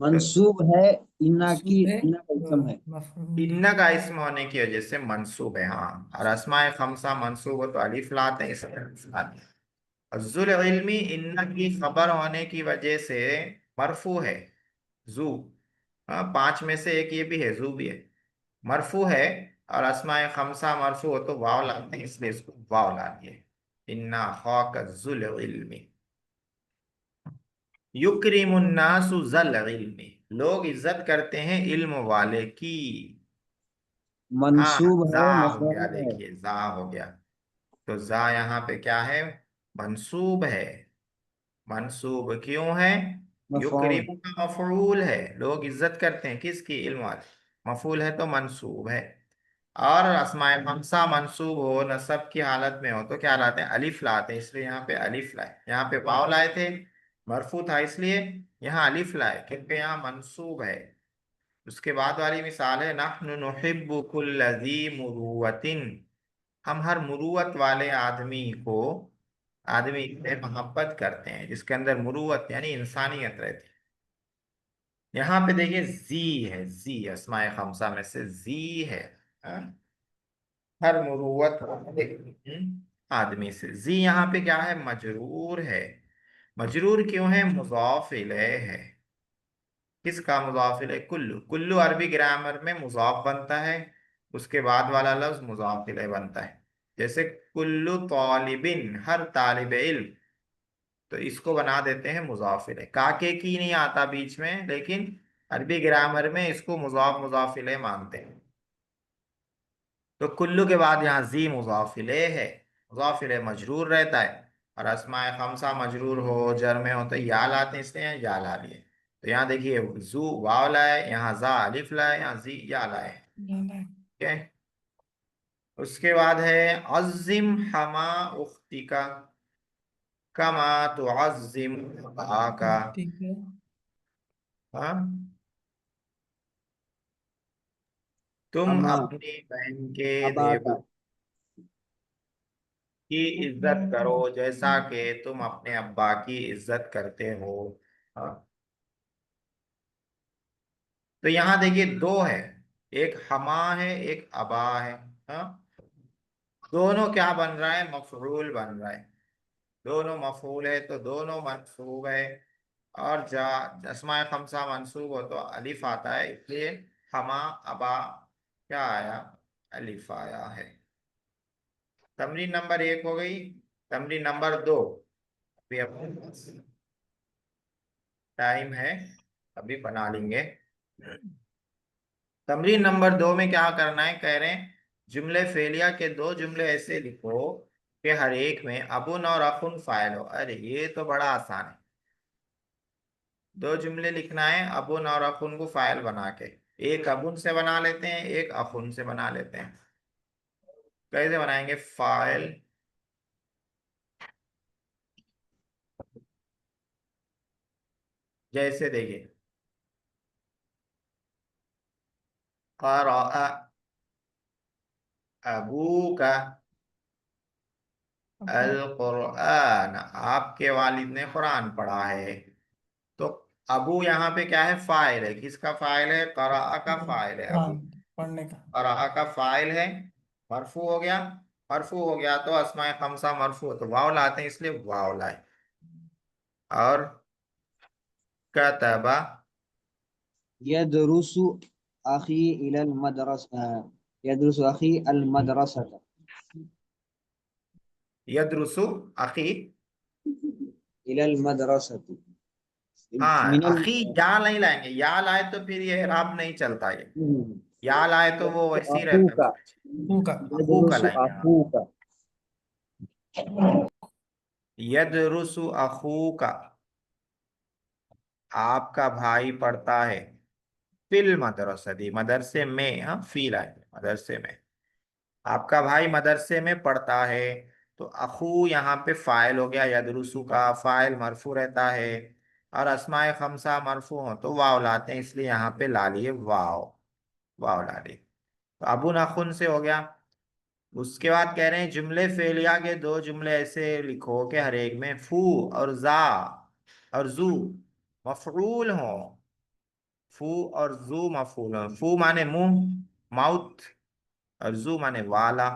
मंसूब है। इन्ना का इसम है। मफऊल इन्ना का इस्म होने की वजह से मंसूब है, हाँ। और अस्माए खमसा मंसूब हो तो अलिफ लाते हैं, इसलिए अलिफ लाते हैं। और जुल इल्मी, इन्ना की खबर होने की वजह से मरफू है। जू, हाँ, पांच में से एक ये भी है, जू भी है, मरफू है। और अस्माए खमसा मरफू हो तो वाव लाते हैं, इसलिए इसको वाव ला दिए। इन्ना खाका जुल इल्मी, युक्रिमुन्नासु जल इल्मी, लोग इज्जत करते हैं इल्म वाले की। हाँ, मंसूब जा है, हो गया, मफऊल है। देखिए जा हो गया। तो जा यहाँ पे क्या है? मंसूब है। मंसूब क्यों है? मफऊल। युक्रिम का मफऊल है, लोग इज्जत करते हैं किसकी? इल्म वाले। मफऊल है तो मंसूब है। और अस्माए खमसा मंसूब हो नसब की हालत में हो तो क्या लाते हैं? अलिफ लाते हैं, इसलिए यहाँ पे अलिफ लाए। यहाँ पे वाव लाए थे, मरफू था, इसलिए यहाँ अलिफ लाए क्योंकि यहाँ मंसूब है। उसके बाद वाली मिसाल है, नहनु नुहिब्बु कुल्ला ज़ी मुरुवतिन, हम हर मुरुवत वाले आदमी से मोहब्बत करते हैं जिसके अंदर मुरुवत यानी इंसानियत रहती है। यहाँ पे देखिए जी है, जी अस्माए खमसा में से जी है। हाँ? हर मुरुवत वाले आदमी से। जी यहाँ पे क्या है? मजरूर है। मजरूर क्यों है? मुजाफ इलैह है। किसका मुजाफ इलैह? कुल्लू। कुल्लू अरबी ग्रामर में मुजाफ बनता है, उसके बाद वाला लफ्ज मुजाफ इलैह बनता है। जैसे कुल्लू तालिबिन, हर तालिब इल्म, तो इसको बना देते हैं मुजाफ इलैह। काके की नहीं आता बीच में, लेकिन अरबी ग्रामर में इसको मुजाफ इलैह मानते हैं। तो कुल्लू के बाद यहाँ जी मुजाफ इलैह है। मुजाफ इलैह मजरूर रहता है। और अस्माए खमसा मजरूर हो जर में हो तो या लाते हैं, इसलिए यहाँ या ला लिए। तो यहाँ देखिए जू वाव लाए, यहाँ जा अलिफ लाए, यहाँ जी या लाए। लाला ठीक है। उसके बाद है अज़िम हमा उख्ती का, कमा तुअज़्ज़िम अबाका। ठीक है। हाँ, तुम अमा अपनी बहन के अबा देवर का। की इज्जत करो जैसा कि तुम अपने अब्बा की इज्जत करते हो। हाँ। तो यहाँ देखिए दो है, एक हमा है, एक अबा है। हाँ, दोनों क्या बन रहा है? मफरूल बन रहा है। दोनों मफूल है तो दोनों मंसूब है। और जा अस्माए खमसा मंसूब हो तो अलिफ आता है, इसलिए हमा अबा क्या आया? अलिफ आया है। तमरीन नंबर 1 हो गई। तमरीन नंबर 2, अभी अपने पास टाइम है, अभी बना लेंगे। तमरीन नंबर 2 में क्या करना है? कह रहे हैं जुमले फेलिया के दो जुमले ऐसे लिखो कि हर एक में अबुन और अखुन फाइल हो। अरे ये तो बड़ा आसान है। दो जुमले लिखना है अबुन और अखुन को फाइल बना के। एक अबुन से बना लेते हैं, एक अखुन से बना लेते हैं। कैसे बनाएंगे फाइल? जैसे देखिए, क़रअ अबूका अल कुरआन, आपके वालिद ने कुरान पढ़ा है। तो अबू यहाँ पे क्या है? फाइल है। किसका फाइल है? क़रअ का फाइल है हाँ, अबू। पढ़ने का। क़रअ का फाइल है, मरफू हो गया। मरफू हो गया तो अस्माए खमसा मरफू, तो वाव लाते हैं, इसलिए वाव लाए। और कतबा, यदरुसु अखी इलल मदरसा, यदरुसु अखी अल मदरसा। यदरुसु अखी। इलल मदरसा। हाँ, मिनल। अखी या नहीं लाएंगे, या लाए तो फिर ये इराब नहीं चलता ये। या लाए तो वो वैसे ही अखू रहता है का। उसके पीछे। हूँ का। अखू का यदरुसु लाएंगे, हाँ। अखू का। यदरुसु अखू का, आपका भाई पढ़ता है। फिल मदरसती, मदरसे में, हाँ फील आए मदरसे में। आपका भाई मदरसे में पढ़ता है। तो अखू यहाँ पे फाइल हो गया, यदरुसु का फाइल मरफू रहता है। और अस्माए खमसा मरफू हो तो वाव लाते हैं, इसलिए यहाँ पे ला लिए वाव। वाव ला लिए। तो अबू नाखुन से हो गया। उसके बाद कह रहे हैं जुमले फेलिया के दो जुमले ऐसे लिखो कि हर एक में फू और जा और जू मफरूल हो। फू और जू मफरूल हो। फू माने मुंह, माउथ, और जू माने वाला।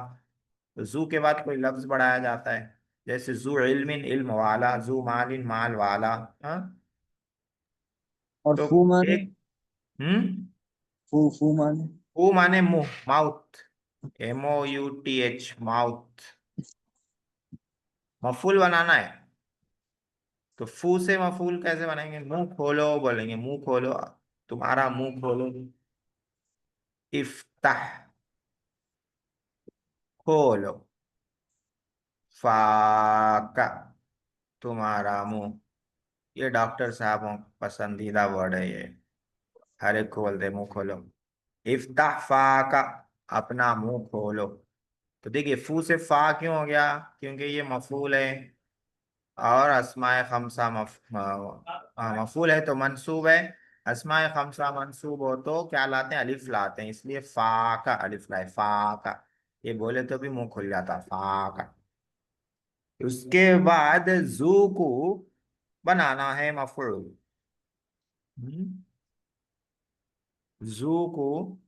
तो जू के बाद कोई लफ्ज बढ़ाया जाता है, जैसे जू इल्मिन इल्म वाला, जू मालिन माल वाला। हाँ। और तो फू माने? एक, हम्म, फू फू माने? फू माने मुंह, माउथ। MOUTH, mouth. मफूल बनाना है तो फू से मफूल कैसे बनाएंगे? मुंह खोलो बोलेंगे, मुंह खोलो, तुम्हारा मुंह खोलो। इफ्ताह, खोलो। फाका, तुम्हारा मुंह। ये डॉक्टर साहबों का पसंदीदा वर्ड है ये, हर एक को बोलते हैं मुंह खोलो। इफ्ताह फाका, अपना मुंह खोलो। तो देखिए फू से फा क्यों हो गया? क्योंकि ये मफूल है, और अस्माए खमसा मफूल है तो मंसूब है। अस्माए खमसा मंसूब हो तो क्या लाते हैं? अलिफ लाते हैं, इसलिए फा का अलिफ लाए, फा का। ये बोले तो भी मुंह खुल जाता, फा का। उसके बाद जू को बनाना है मफूल। हम्म, जू को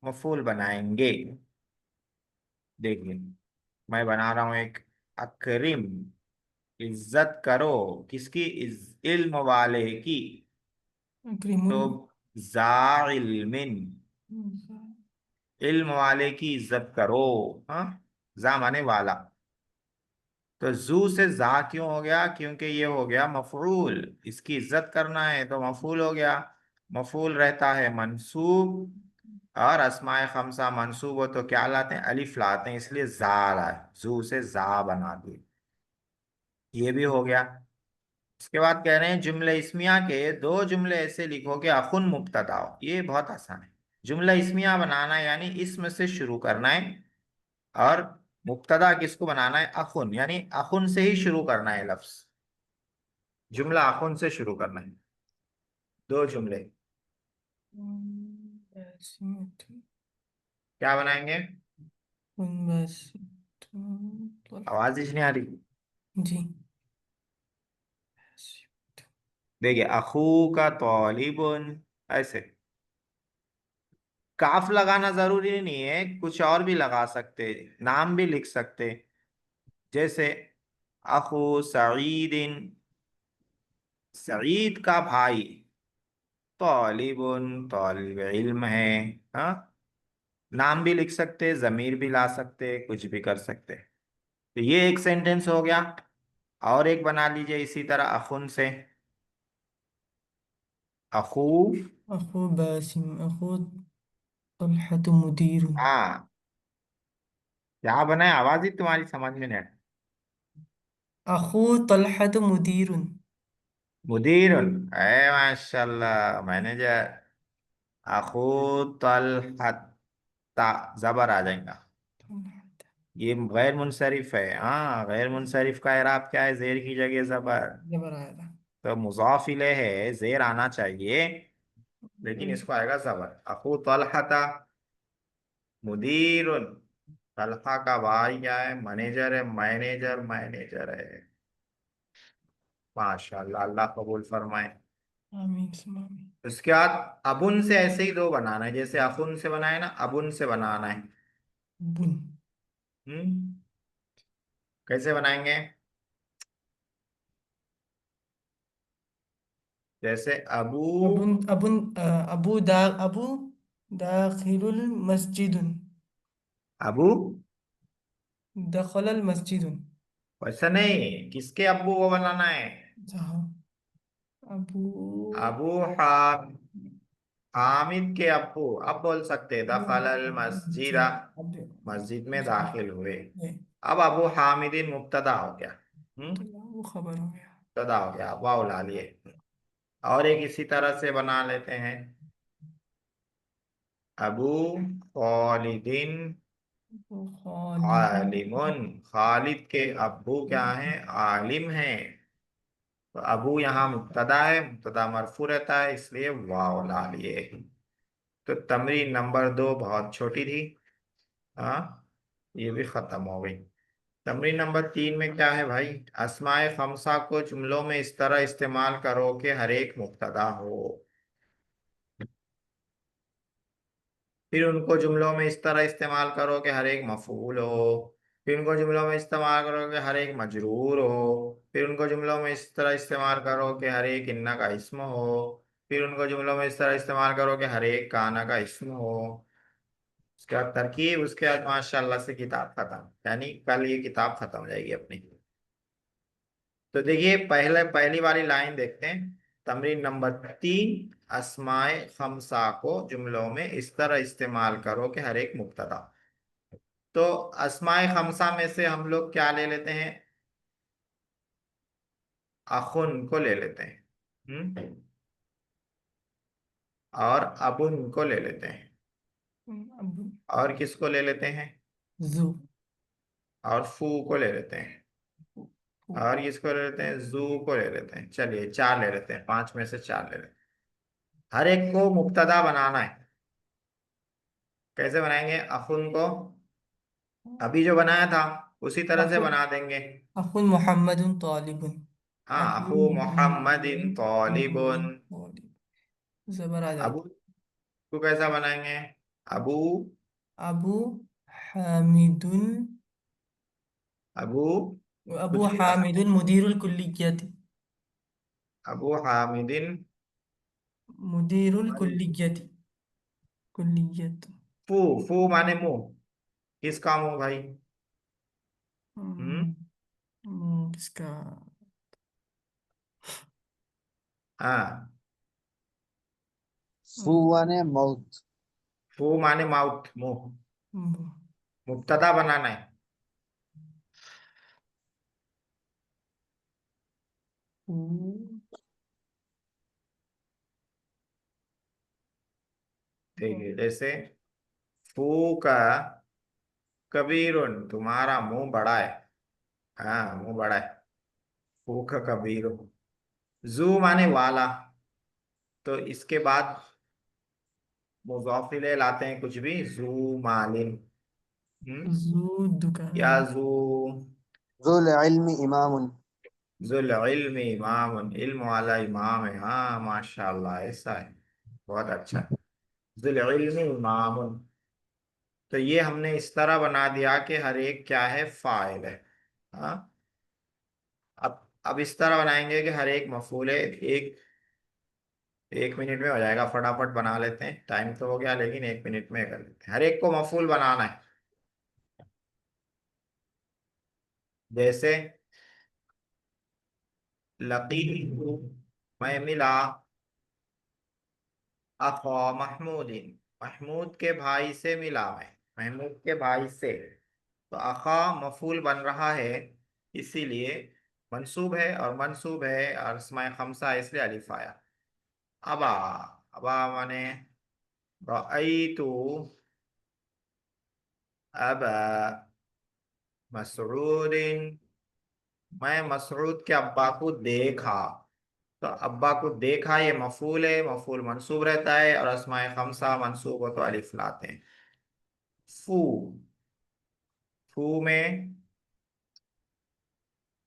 मफूल बनाएंगे। देखिए मैं बना रहा हूं एक, अकरिम, इज्जत करो। किसकी? इल्म वाले की। तो क्रिमुल। जा इल्मिन, इल्म वाले की इज्जत करो। हाँ, जा माने वाला। तो जू से जा क्यों हो गया? क्योंकि ये हो गया मफूल, इसकी इज्जत करना है तो मफूल हो गया। मफूल रहता है मंसूब, और अस्माए खमसा मंसूब हो तो क्या लाते हैं? अलिफ लाते हैं, इसलिए जा लाए, जू से जा बना दिए। ये भी हो गया। इसके बाद कह रहे हैं जुमले इस्मिया के दो जुमले ऐसे लिखो कि अखुन मुब्तदा हो। ये बहुत आसान है। जुमला इस्मिया बनाना यानी इसम से शुरू करना है, और मुब्तदा किसको बनाना है? अखुन, यानी अखुन से ही शुरू करना है लफ्ज। जुमला अखुन से शुरू करना है। दो जुमले क्या बनाएंगे? आवाज ही नहीं आ रही। जी। देखिए अखू का तौलिबुन, ऐसे। काफ लगाना जरूरी नहीं है, कुछ और भी लगा सकते, नाम भी लिख सकते। जैसे अखू सईदिन, सईद का भाई। तौलिबुन, तौलिब इल्म है। हाँ, नाम भी लिख सकते, जमीर भी ला सकते, कुछ भी कर सकते। तो ये एक सेंटेंस हो गया। और एक बना लीजिए इसी तरह अखुन से। अखू, अखो बासिम, अखो तलहत मुदीर। हाँ, क्या बनाए? आवाज ही तुम्हारी समझ में नहीं। अखो तलहत मुदीर। मुदीर, है माशाल्लाह, मैनेजर। अखू तलहत, जबर आ जाएगा। ये गैर मुनसरिफ है। हाँ, गैर मुनसरिफ का एराब क्या है? जेर की जगह जबर। जबर आएगा। तो मुजाफ इले है, जेर आना चाहिए, लेकिन इसको आएगा जबर। अखू तलहता मुदीर, तलहा का भाई क्या है? मैनेजर है, मैनेजर, मैनेजर है। माशाल्लाह, अल्लाह कबूल फरमाए। आमीन सुमा आमीन। उसके बाद अबुन से ऐसे ही दो बनाना है, जैसे अखुन से बनाए ना, अबुन से बनाना है। बुन। हम्म, कैसे बनाएंगे? जैसे अबू, अबुन अबुन अबू दा अबू दाखिलुल मस्जिदुन। अबू, दखलल मस्जिदुन। वैसा नहीं, किसके अब्बू को बनाना है? जहाँ अबू अबू हाम, हामिद के अब्बू। अब बोल सकते दखलल जी। मस्जिदा, अब मस्जिद में जी। दाखिल हुए। ये अब अबू हामिदिन मुब्तदा हो गया। तो वो खबर हो गया। मुब्तदा हो गया, वाव ला लिए। और एक इसी तरह से बना लेते हैं। अबू खालिदिन वो खालिदिन। आलिमुन, खालिद के अब्बू क्या हैं? आलिम हैं। तो अबू यहाँ मुब्तदा है, मुब्तदा मरफू रहता है, इसलिए वाव ला लिए। तो तमरीन नंबर 2 बहुत छोटी थी। हाँ, ये भी खत्म हो गई। तमरीन नंबर 3 में क्या है भाई? अस्माए खमसा को जुमलों में इस तरह इस्तेमाल करो कि हर एक मुब्तदा हो। फिर उनको जुमलों में इस तरह इस्तेमाल करो कि हर एक मफूल हो। फिर उनको जुमलों में इस्तेमाल करो कि हर एक मजरूर हो। फिर उनको जुमलों में इस तरह इस्तेमाल करो कि हर एक इन्ना का इस्म हो। फिर उनको जुमलों में इस तरह इस्तेमाल करो कि हर एक काना का इस्म हो। उसके बाद तरकीब, उसके बाद माशाल्लाह से किताब खत्म, यानी कल ये किताब खत्म हो जाएगी अपनी। तो देखिए पहले पहली वाली लाइन देखते हैं। तमरीन नंबर 3, अस्माए खमसा को जुमलों में इस तरह इस्तेमाल करो कि हर एक मुब्तदा। तो अस्माए खमसा में से हम लोग क्या ले लेते हैं? अखुन को ले लेते हैं। और अबुन को ले लेते हैं। अबू और किसको ले लेते हैं? जू और फू को ले लेते हैं। फू फू और किसको ले लेते हैं? जू को ले लेते हैं। चलिए 4 ले लेते हैं, 5 में से 4 ले लेते हैं। हर एक को मुब्तदा बनाना है। कैसे बनाएंगे? अखुन को अभी जो बनाया था उसी तरह से अखु बना देंगे। अखुन मोहम्मदुन तालिबुन। हाँ, अबू अखु मोहम्मदिन मोहम्मदुन तालिबुन। तालिब। जबर आ अबू जाएगा। को कैसा बनाएंगे? अबू अबू हामिदुन। अबू अबू कुछ नहीं था। हामिदुन मुदीरुल कुल्लियती। अबू हामिदिन मुदीरुल कुल्लियती। कुल्लियत। फू। फू माने मुंह। किसका मुंह भाई? हम्म। इसका हाँ, फुआने मौत। फू माने माउथ, मुंह। हम्म, मुब्तदा बनाना है। हम्म, देखिए जैसे फू का कबीरुन, तुम्हारा मुंह बड़ा है। हाँ, मुंह बड़ा है। फू का कबीरुन। जू माने वाला। तो इसके बाद मुज़ाफ इलैह लाते हैं कुछ भी, जू मालिन। जू या दुकान। जू जुल इल्मी इमामुन। जुल इल्म इमाम, इल्म वाला इमाम है। हाँ माशाल्लाह, ऐसा है। बहुत अच्छा। जुल इल्म इमाम। तो ये हमने इस तरह बना दिया कि हर एक क्या है? फाइल है। हाँ। अब इस तरह बनाएंगे कि हर एक मफूल है। एक 1 मिनट में हो जाएगा, फटाफट बना लेते हैं। टाइम तो हो गया लेकिन 1 मिनट में कर लेते हैं। हर एक को मफूल बनाना है। जैसे लकीत, मैं मिला अखो महमूदिन, महमूद के भाई से मिला मैं। महमूद के भाई से। तो अखा मफूल बन रहा है, इसीलिए मंसूब है, और मंसूब है और इसमें खमसा है, इसलिए अलिफ आया। अबा, अबा माने रअयतु अबा मसऊदिन, मैं मसऊद के अब्बा को देखा। तो अब्बा को देखा ये मफूल है, मफूल मंसूब रहता है, और अस्माए खमसा मंसूब हो तो अलिफ लाते हैं। फू, फू में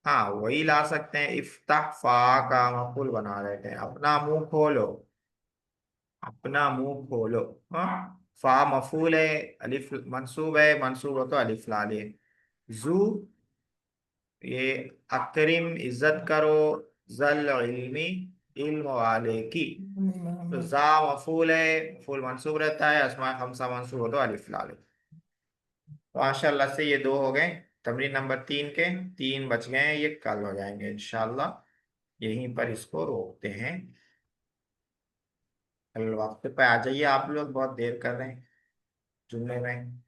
हाँ वही ला सकते हैं। इफ्ताह, फा का मफूल बना देते हैं। अपना मुंह खोलो, अपना मुंह खोलो। हाँ, फा मफूल है, अलिफ मंसूब है, मंसूब हो तो अलिफ ला लिए। जू, ये अकरिम, इज्जत करो। जल इल्मी, इल्म वाले की। तो जा मफूल है, मफूल मंसूब रहता है, अस्मा खमसा मंसूब हो तो अलिफ ला ले। तो माशाल्लाह से ये 2 हो गए। तमरीन नंबर 3 के 3 बच गए हैं, ये कल हो जाएंगे इंशाल्लाह। यहीं पर इसको रोकते हैं। कल वक्त पे आ जाइए, आप लोग बहुत देर कर रहे हैं जुम्मे में।